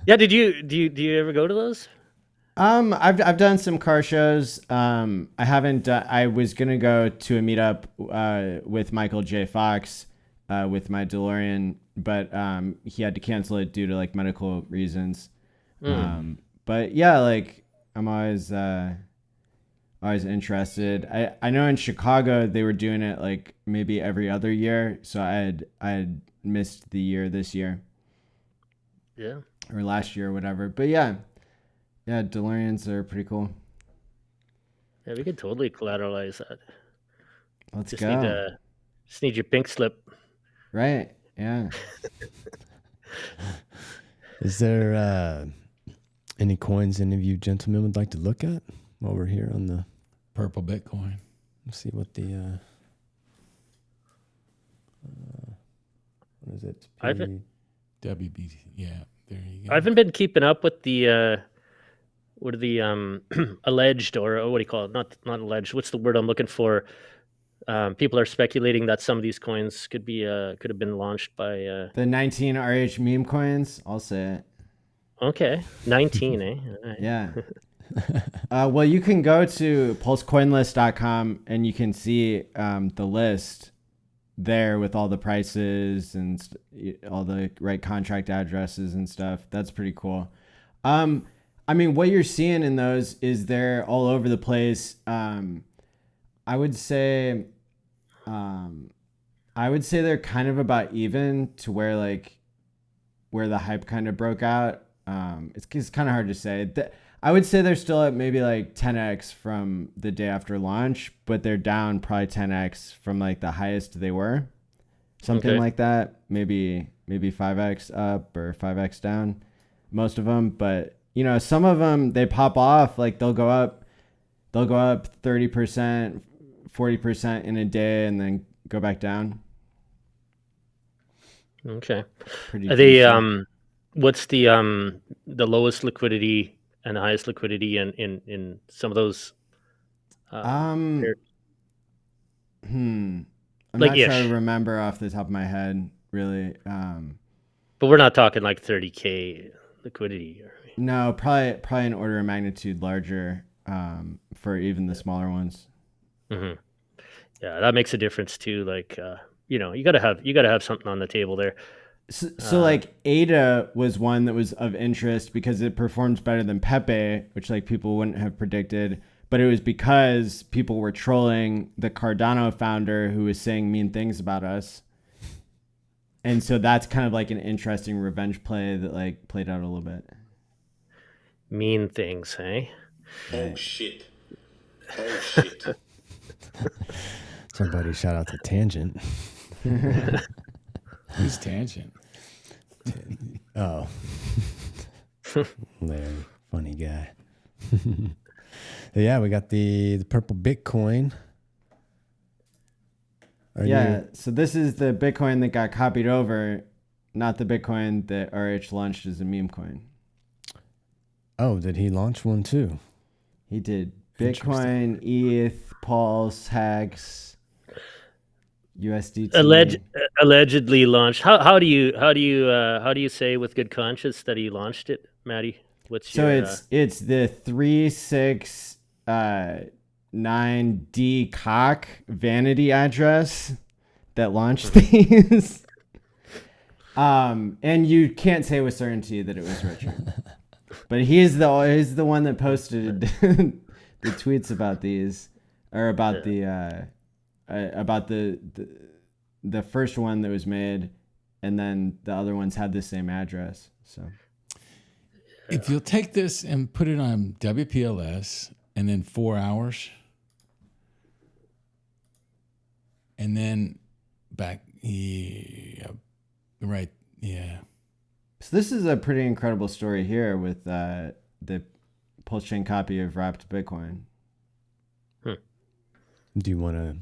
Yeah, do you ever go to those? I've done some car shows. I haven't. I was gonna go to a meetup with Michael J. Fox with my DeLorean, but he had to cancel it due to like medical reasons. But yeah, like I'm always interested. I know in Chicago they were doing it like maybe every other year, so I had missed the year this year. Yeah. Or last year or whatever. But yeah, DeLoreans are pretty cool. Yeah, we could totally collateralize that. Let's go. Just need your pink slip. Right. Yeah. Is there any coins any of you gentlemen would like to look at while we're here on the Purple Bitcoin. Let's see what the what is it? WBT. Yeah, there you go. I haven't been keeping up with the what are the alleged, or what do you call it? Not alleged. What's the word I'm looking for? People are speculating that some of these coins could have been launched by. The 19 RH meme coins, I'll say it. Okay, 19, eh? All right. Yeah. Well, you can go to pulsecoinlist.com and you can see the list there with all the prices and all the right contract addresses and stuff. That's pretty cool. I mean, what you're seeing in those is they're all over the place. I would say they're kind of about even to where the hype kind of broke out. It's kind of hard to say. I would say they're still at maybe like 10x from the day after launch, but they're down probably 10x from like the highest they were. Something like that. Maybe 5x up or 5x down, most of them. But you know, some of them, they pop off, like they'll go up 30%, 40% in a day and then go back down. Okay. Pretty Are they what's the lowest liquidity and the highest liquidity in some of those pairs? I'm Like not sure I ish. remember off the top of my head, really. But we're not talking like 30K liquidity. No, probably an order of magnitude larger for even the smaller ones. Mm-hmm. Yeah, that makes a difference too. Like, you know, you gotta have something on the table there. So like ADA was one that was of interest because it performs better than Pepe, which like people wouldn't have predicted. But it was because people were trolling the Cardano founder who was saying mean things about us. And so that's kind of like an interesting revenge play that like played out a little bit. Mean things, hey? Oh shit. Oh shit. Somebody shout out to Tangent. Who's Tangent? Oh. Larry, funny guy. Yeah, we got the purple Bitcoin. So this is the Bitcoin that got copied over, not the Bitcoin that RH launched as a meme coin. Oh, did he launch one too? He did Bitcoin, ETH, Pulse, Hex, USDT. Allegedly launched. How do you say with good conscience that he launched it, Matty? What's So your it's the 369D cock vanity address that launched these. And you can't say with certainty that it was Richard. But he's the one that posted the tweets about these, or about the first one that was made, and then the other ones had the same address. So If you'll take this and put it on WPLS and then 4 hours, and then back, right, yeah. So this is a pretty incredible story here with the PulseChain copy of Wrapped Bitcoin. Do you want to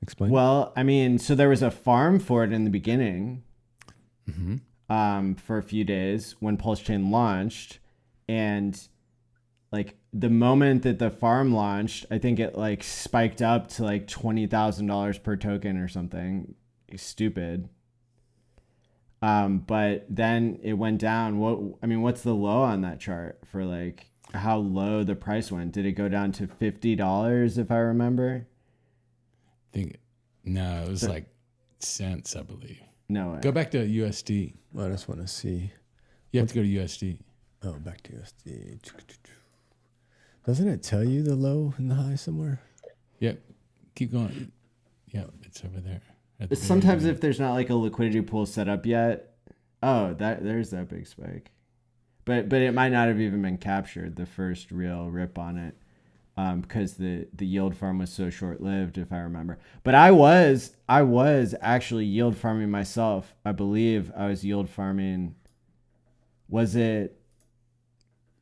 explain? Well, I mean, so there was a farm for it in the beginning, for a few days when PulseChain launched, and like the moment that the farm launched, I think it like spiked up to like $20,000 per token or something stupid. But then it went down. What's the low on that chart for like how low the price went? Did it go down to $50 if I remember? No, it was like cents, I believe. No way. Go back to USD. Well, I just want to see. You have to go to USD. Oh, back to USD. Doesn't it tell you the low and the high somewhere? Yep. Keep going. Yep, it's over there. Sometimes if there's not like a liquidity pool set up yet, there's that big spike. But it might not have even been captured, the first real rip on it, because the yield farm was so short lived, if I remember. But I was actually yield farming myself. I believe I was yield farming Was it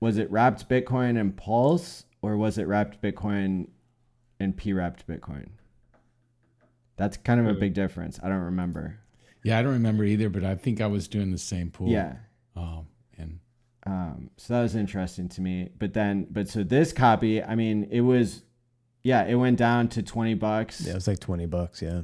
wrapped Bitcoin and Pulse, or was it wrapped Bitcoin and P-wrapped Bitcoin? That's kind of a big difference. I don't remember. Yeah, I don't remember either, but I think I was doing the same pool. Yeah. And So that was interesting to me. But so this copy, I mean, it went down to $20. Yeah, it was like $20. Yeah.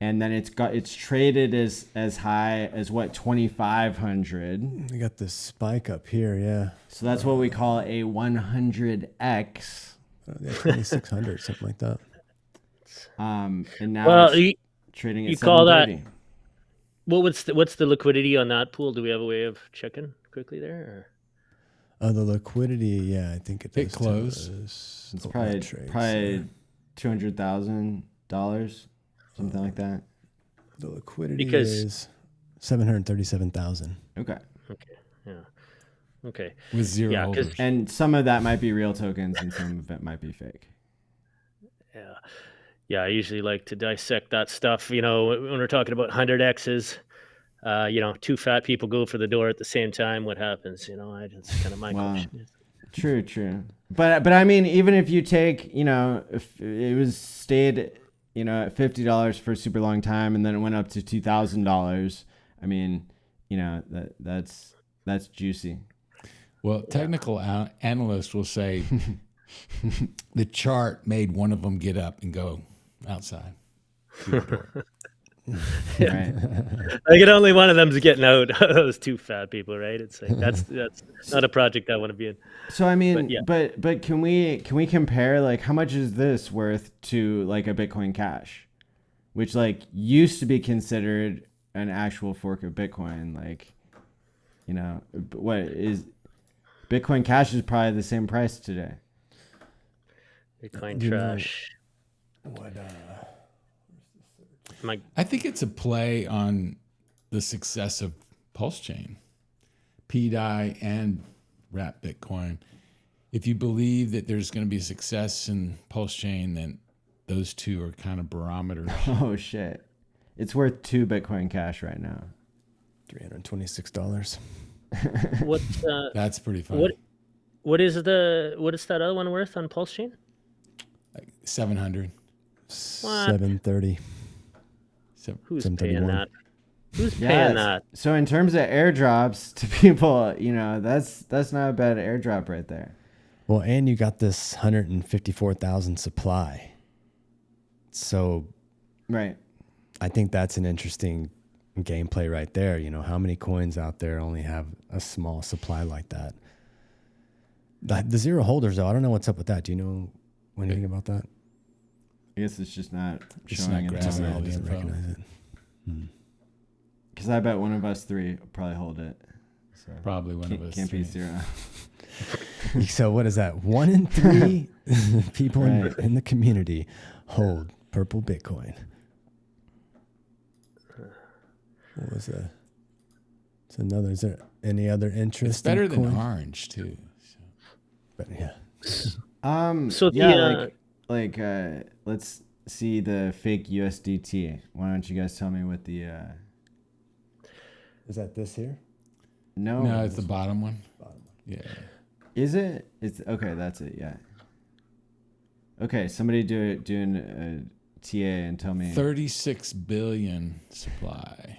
And then it's traded as high as what, 2,500. We got this spike up here. Yeah. So that's what we call a 100x. Yeah, 2,600, something like that. And now it's trading at you call that? 730. What's the liquidity on that pool? Do we have a way of checking quickly there? Or? The liquidity, yeah, I think it It close. It's probably $200,000, something like that. The liquidity is 737,000. Okay. Yeah. Okay. With zero holders. And some of that might be real tokens, and some of it might be fake. Yeah. Yeah, I usually like to dissect that stuff. You know, when we're talking about 100Xs, two fat people go for the door at the same time. What happens? It's kind of my question. True. But I mean, even if you take, if it was stayed, at $50 for a super long time, and then it went up to $2,000. I mean, that's juicy. Well, technical analysts will say the chart made one of them get up and go outside. Right. Like only one of them's getting out. Those two fat people, right? It's like that's not a project I want to be in. So I mean, but can we compare, like, how much is this worth to like a Bitcoin Cash, which like used to be considered an actual fork of Bitcoin? Like, what is Bitcoin Cash is probably the same price today. Bitcoin trash. I think it's a play on the success of PulseChain, PDI, and Wrap Bitcoin. If you believe that there's going to be success in PulseChain, then those two are kind of barometers. Oh shit! It's worth 2 Bitcoin Cash right now. $326. What's That's pretty fun. What is that other one worth on PulseChain? Like 700. 730. Who's 731. paying that? Who's paying that? So in terms of airdrops to people, that's not a bad airdrop right there. Well, and you got this 154,000 supply. So, right. I think that's an interesting gameplay right there. How many coins out there only have a small supply like that? The zero holders, though, I don't know what's up with that. Do you know anything about that? I guess it's just not It's showing not it. grabbing Yeah, all it the doesn't info. recognize it. Because I bet one of us three will probably hold it. So Probably one of us. can't be three. 0. So what is that? 1 in 3 people Right. in the community hold purple Bitcoin. What was that? It's another. Is there any other interest? It's better in than coin? orange, too. But yeah. So let's see the fake USDT. Why don't you guys tell me what the Is that this here? no No, it's the bottom one. Yeah. is it? It's okay. That's it. Yeah. Okay, somebody doing a TA and tell me. 36 billion supply.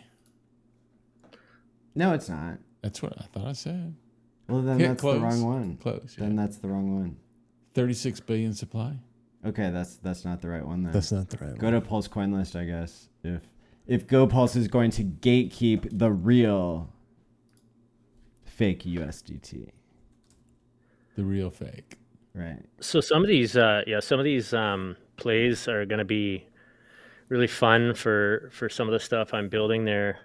No, it's not. That's what I thought I said. Well, then Yeah, that's close. the wrong one. Close. Then Yeah. that's the wrong one. 36 billion supply. Okay, that's not the right one then. That's not the right Go one. to Pulse Coin List, I guess. If GoPulse is going to gatekeep the real fake USDT, The real fake. right? So some of these plays are going to be really fun for some of the stuff I'm building there.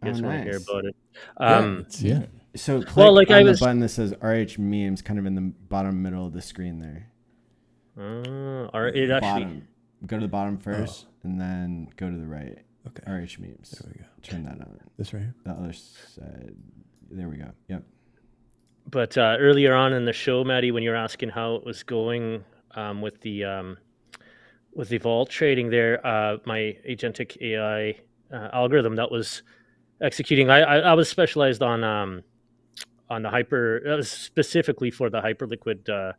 If you guys want to hear nice. about it. Let's hear yeah. it. So click Well, like on I the was- button that says RH memes, kind of in the bottom middle of the screen there. Or it actually, Bottom. Go to the bottom first, and then go to the right. Okay. RH memes. There we go. Turn that on. This right here. The other side. There we go. Yep. but earlier on in the show, Maddie, when you were asking how it was going with the vault trading there, my agentic AI algorithm that was executing, I was specialized on on the hyper that was specifically for the Hyperliquid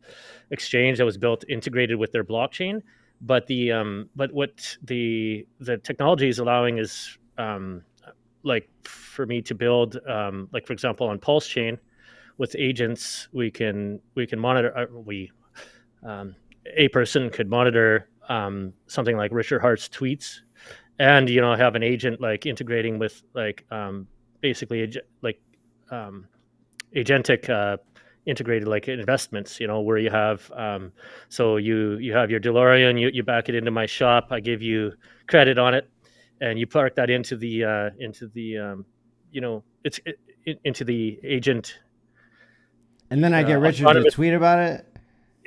exchange that was built integrated with their blockchain. But but what the technology is allowing is like for me to build like for example on PulseChain with agents we can monitor we a person could monitor something like Richard Hart's tweets, and have an agent like integrating with like basically like um, agentic integrated like investments, where you have so you have your DeLorean, you back it into my shop, I give you credit on it, and you park that into the into the agent. And then I get Richard to Autonomous. tweet about it.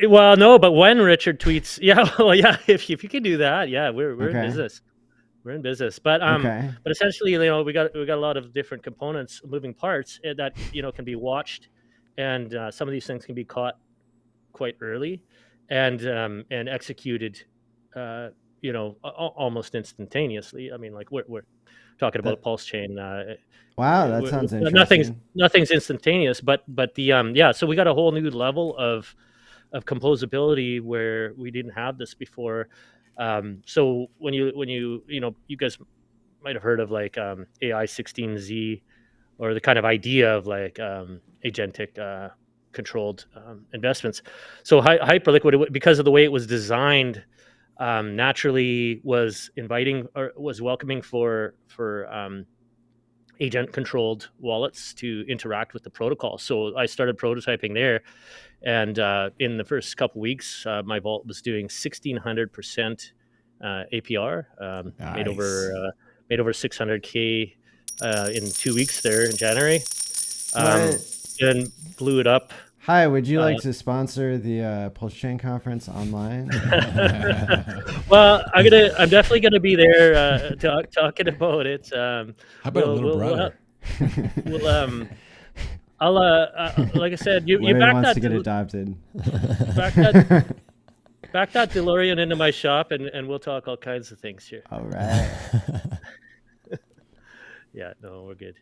Well, no, but when Richard tweets, yeah, well, yeah, if you can do that, yeah, we're in Okay. business. We're in business, but Okay. but essentially, we got a lot of different components, moving parts that can be watched, and some of these things can be caught quite early, and executed, almost instantaneously. I mean, like we're talking about That, PulseChain. wow, that sounds Nothing's interesting. nothing's instantaneous, but the yeah. So we got a whole new level of composability where we didn't have this before. So when you guys might have heard of like AI 16Z, or the kind of idea of like agentic controlled investments. So Hyperliquid, because of the way it was designed, naturally was inviting or was welcoming for agent controlled wallets to interact with the protocol. So I started prototyping there, and in the first couple weeks, my vault was doing 1,600% APR. Nice. Made over 600K in 2 weeks there in January, What? and blew it up. Hi, would you like to sponsor the PulseChain conference online? Well, I'm definitely gonna be there talking about it. How about a little brother? We'll I'll like I said, you Larry back wants that to get adopted. back that back that DeLorean into my shop, and we'll talk all kinds of things here. All right. Yeah, no, we're good.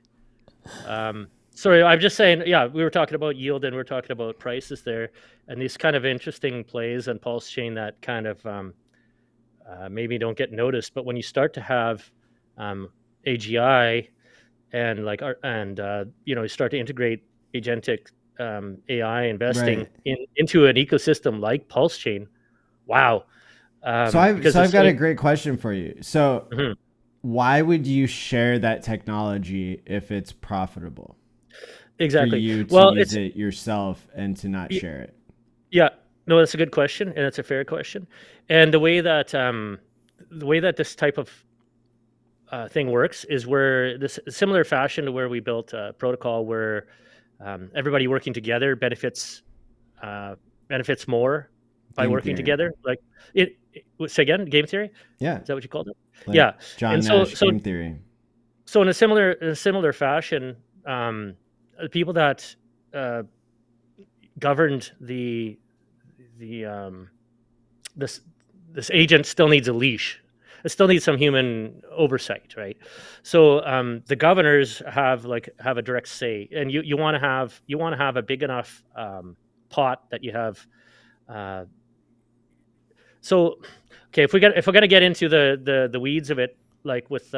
Sorry, I'm just saying, yeah, we were talking about yield and we are talking about prices there, and these kind of interesting plays on PulseChain that kind of maybe don't get noticed, but when you start to have AGI and like you start to integrate agentic AI investing Right. into an ecosystem like PulseChain, wow. So I've got a Like, great question for you. So mhm. why would you share that technology if it's profitable for Exactly. you to Well, use it yourself and to not share it? yeah, no, that's a good question, and it's a fair question. And the way that this type of thing works is where this similar fashion to where we built a protocol where everybody working together benefits more by Game working theory. together. Like say again, game theory. Yeah. Is that what you called it? Like Yeah. John And Nash game theory. so in a similar fashion, the people that governed this agent still needs a leash. It still needs some human oversight, right? So the governors have a direct say, and you want to have a big enough pot that you have. So okay, if we're gonna get into the weeds of it, like with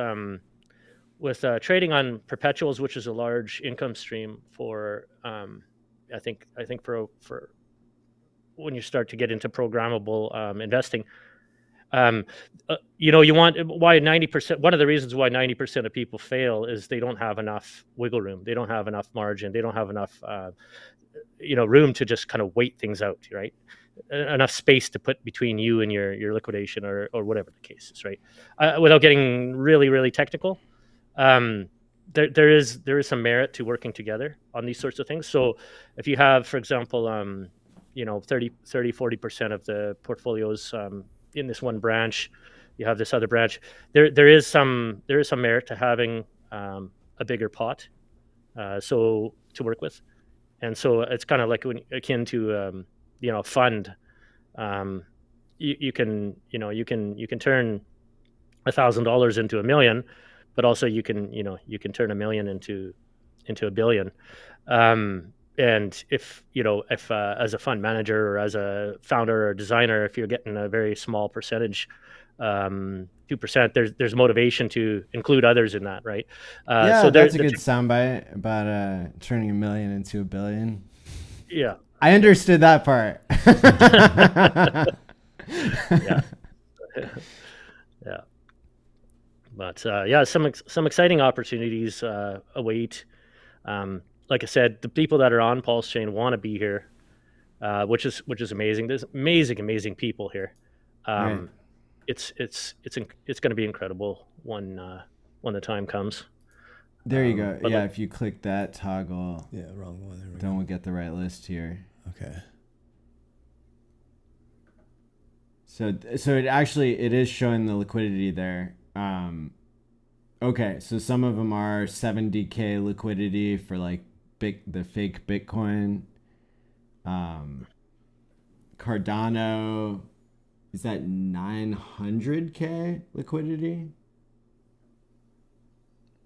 trading on perpetuals, which is a large income stream for I think for when you start to get into programmable investing. You want why 90%. One of the reasons why 90% of people fail is they don't have enough wiggle room. They don't have enough margin. They don't have enough room to just kind of wait things out, right? Enough space to put between you and your liquidation or whatever the case is, right? Without getting really technical, there is some merit to working together on these sorts of things. So if you have, for example, 40% of the portfolios in this one branch, you have this other branch, there is some merit to having a bigger pot so to work with. And so it's kind of like akin to fund. You can turn $1,000 into $1 million, but also you can turn $1 million into into a billion. And if as a fund manager or as a founder or designer, if you're getting a very small percentage, 2%, there's motivation to include others in that, right? Yeah, So that's a good soundbite about turning a million into a billion. yeah, I understood that part. yeah, yeah. But yeah, some exciting opportunities await. Like I said, the people that are on PulseChain want to be here, which is amazing. There's amazing people here. Right. It's going to be incredible when the time comes. There you go. But Yeah, like, if you click that toggle, Yeah, wrong one. There we then go. we'll get the right list here. Okay. So it is showing the liquidity there. Okay, so some of them are 70K liquidity for like the fake Bitcoin. Cardano is that 900K liquidity?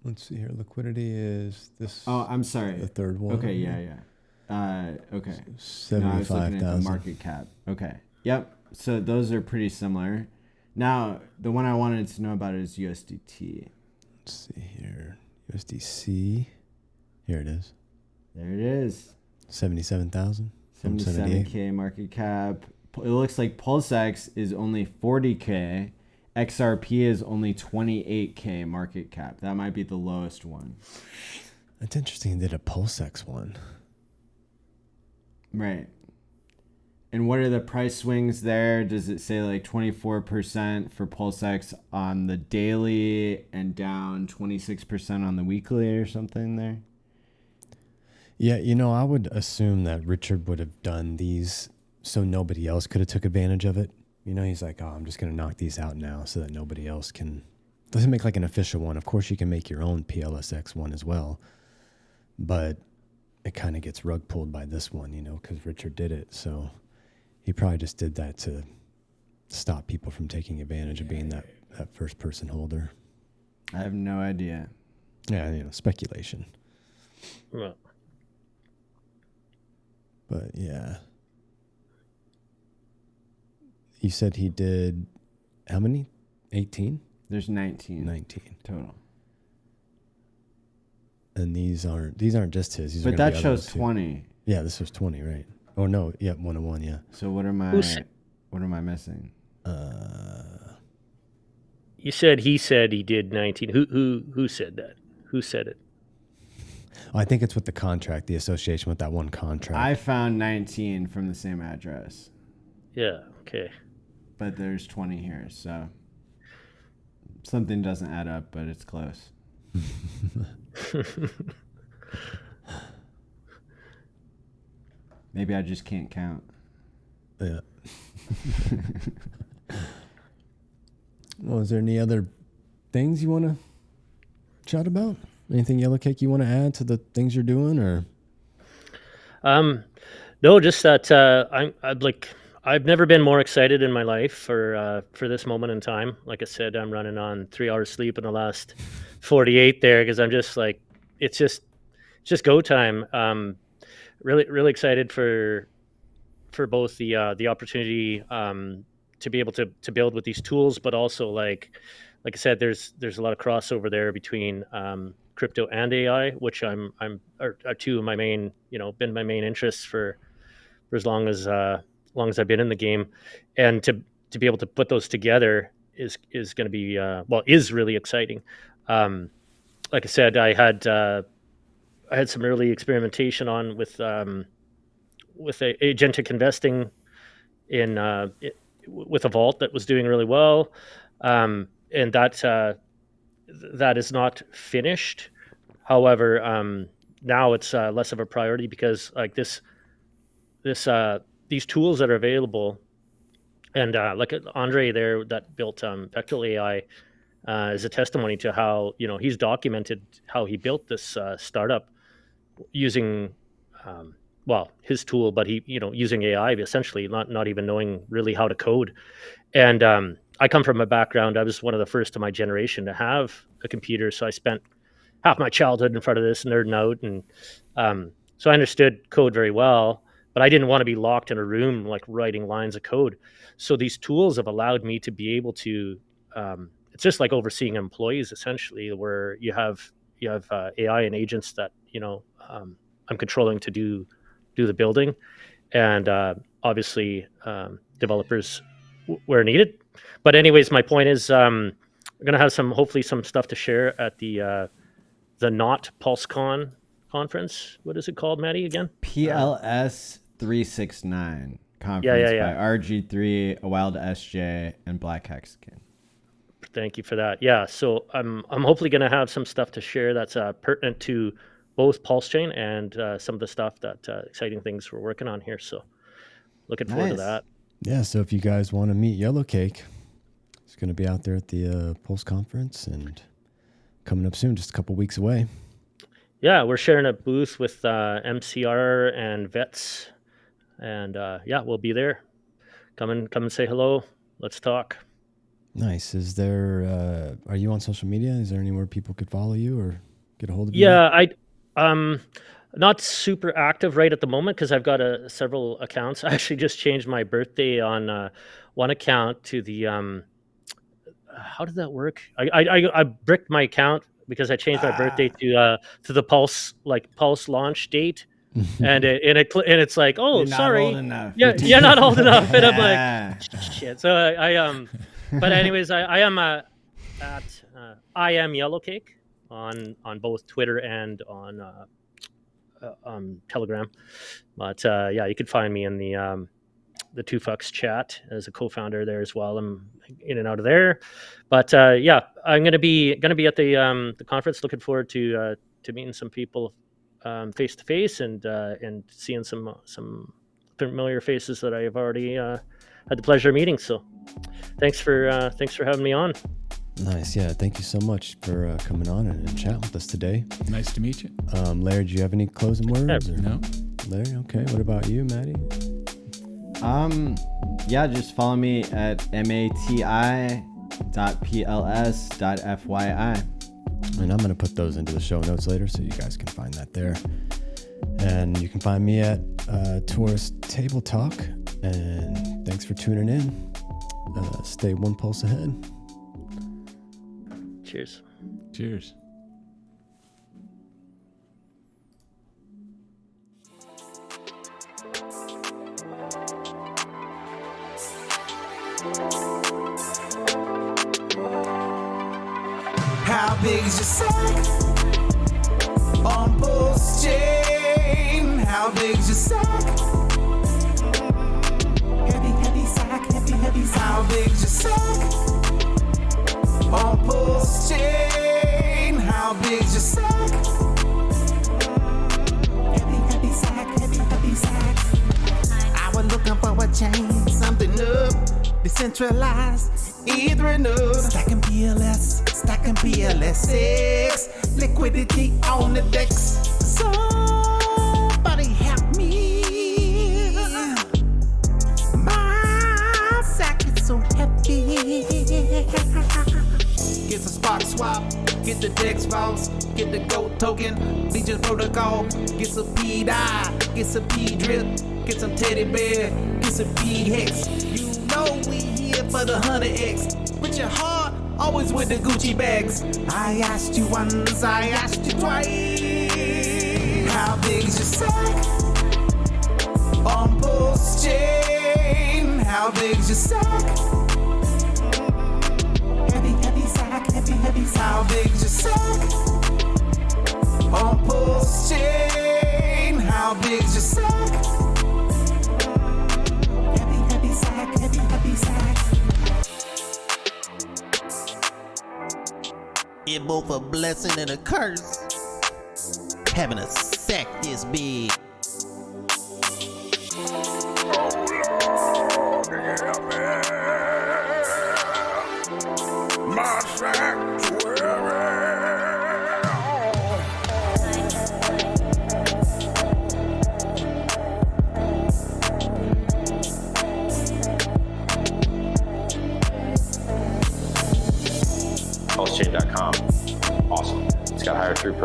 Let's see here. Liquidity is this. Oh, I'm sorry. The third one. Okay, yeah. Okay. No, I was $75,000. looking at the market cap. Okay. Yep. So those are pretty similar. Now, the one I wanted to know about is USDT. Let's see here. USDC. Here it is. There it is. 77,000. 77K market cap. It looks like PulseX is only 40K. XRP is only 28K market cap. That might be the lowest one. That's interesting. They did a PulseX one. Right. And what are the price swings there? Does it say like 24% for PulseX on the daily and down 26% on the weekly or something there? Yeah, I would assume that Richard would have done these so nobody else could have took advantage of it. He's like, oh, I'm just going to knock these out now so that nobody else can. Doesn't make like an official one. Of course, you can make your own PLSX one as well. But it kind of gets rug pulled by this one, because Richard did it. So he probably just did that to stop people from taking advantage of being that first person holder. I have no idea. Yeah, speculation. well, But yeah. You said he did how many? 18? There's 19. 19 total. And these aren't just his. These are But gonna that be shows others, too. 20. Yeah, this was 20, right? Oh no, yeah, 101, yeah. So what am I missing? you said he did 19. Who said that? Who said it? I think it's with the contract, the association with that one contract. I found 19 from the same address, Yeah. Okay. but there's 20 here, so something doesn't add up, but it's close. Maybe I just can't count. Yeah. Well, is there any other things you want to chat about? Anything Yellow Cake you want to add to the things you're doing, or? No, just that I've never been more excited in my life for this moment in time. Like I said, I'm running on 3 hours sleep in the last 48 there because I'm just like it's just go time. Really excited for both the opportunity to be able to build with these tools, but also like I said, there's a lot of crossover there between crypto and AI, which are two of my main been my main interests for as long as I've been in the game, and to be able to put those together is going to be is really exciting. Like I said, I had some early experimentation on with agentic investing with a vault that was doing really well, and that is not finished. However, now it's less of a priority because like these tools that are available, and like Andre there that built Vector AI is a testimony to how he's documented how he built this startup using his tool, but he using AI essentially, not even knowing really how to code. And I come from a background, I was one of the first of my generation to have a computer, so I spent half my childhood in front of this, nerding out, and so I understood code very well, but I didn't want to be locked in a room like writing lines of code. So these tools have allowed me to be able to. It's just like overseeing employees essentially, where you have AI and agents that I'm controlling to do the building, and obviously developers where needed. But anyways, my point is we're going to have hopefully some stuff to share at the Not PulseCon conference. What is it called, Mati, again? PLS 369 conference Yeah. by RG3, A Wild SJ, and Black Hexagon. Thank you for that. Yeah, so I'm hopefully going to have some stuff to share that's pertinent to both PulseChain and some of the stuff that exciting things we're working on here. So looking forward to that. Yeah, so if you guys want to meet Yellow Cake, it's going to be out there at the Pulse conference and coming up soon, just a couple weeks away. Yeah, we're sharing a booth with MCR and Vets, and we'll be there. Come and say hello. Let's talk. Nice. Is there? Are you on social media? Is there anywhere people could follow you or get a hold of you? Yeah, not super active right at the moment because I've got several accounts. I actually just changed my birthday on one account to the. How did that work? I bricked my account because I changed my birthday to the Pulse launch date, and it's like, oh, You're sorry, not old enough. Yeah, you're not old enough, and I'm like, shit. So I but anyways, I am at I am Yellow Cake on both Twitter and on Telegram. But you could find me in the Two Fucks chat as a co-founder there as well. I'm in and out of there, but I'm gonna be at the conference. Looking forward to meeting some people face to face and seeing some familiar faces that I've already had the pleasure of meeting. So thanks for having me on. Nice. Yeah. Thank you so much for coming on and chatting with us today. Nice to meet you. Larry, do you have any closing words? No. Larry. Okay. What about you, Mati? Just follow me at Mati.P.L.S.fyi. And I'm going to put those into the show notes later so you guys can find that there. And you can find me at Taurus Table Talk. And thanks for tuning in. Stay one pulse ahead. Cheers. Cheers. How big is your sack on PulseChain? How big is your sack? Heavy sack, heavy sack. How big is your sack on PulseChain? How big is your sack? Heavy sack. I was looking for a chain, something new, decentralized, either node. Stacking PLS6, liquidity on the decks. Somebody help me. My sack is so heavy. Get some Spark Swap, get the Dex Boss, get the GOAT token, Legion Protocol, get some P-Dye, get some P-Drip, get some Teddy Bear, get some P-Hex. You know we here for the 100X. Put your heart always with the Gucci bags. I asked you once, I asked you twice. How big is your sack on PulseChain? How big is your sack? Heavy sack. How big is your sack on PulseChain? How big is your sack? Heavy sack. It's both a blessing and a curse having a sack this big. My PulseChain.com. Awesome. It's got higher throughput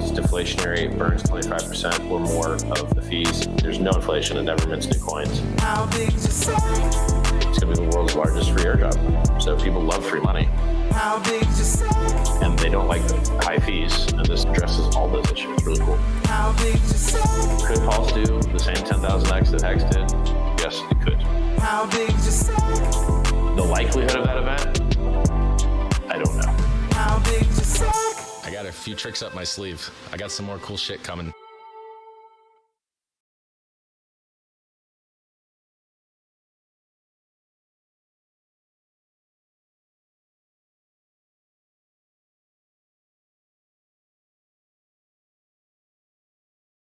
It's deflationary. It burns 25% or more of the fees. There's no inflation and never mints new coins. How big is your sack? It's going to be the world's largest free airdrop. So people love free money. How big is your sack? And they don't like the high fees. And this addresses all those issues. It's really cool. How big is your sack? Could Pulse do the same 10,000x that Hex did? Yes, it could. How big is your sack? The likelihood of that event? I don't know. How big is your sack? I got a few tricks up my sleeve. I got some more cool shit coming.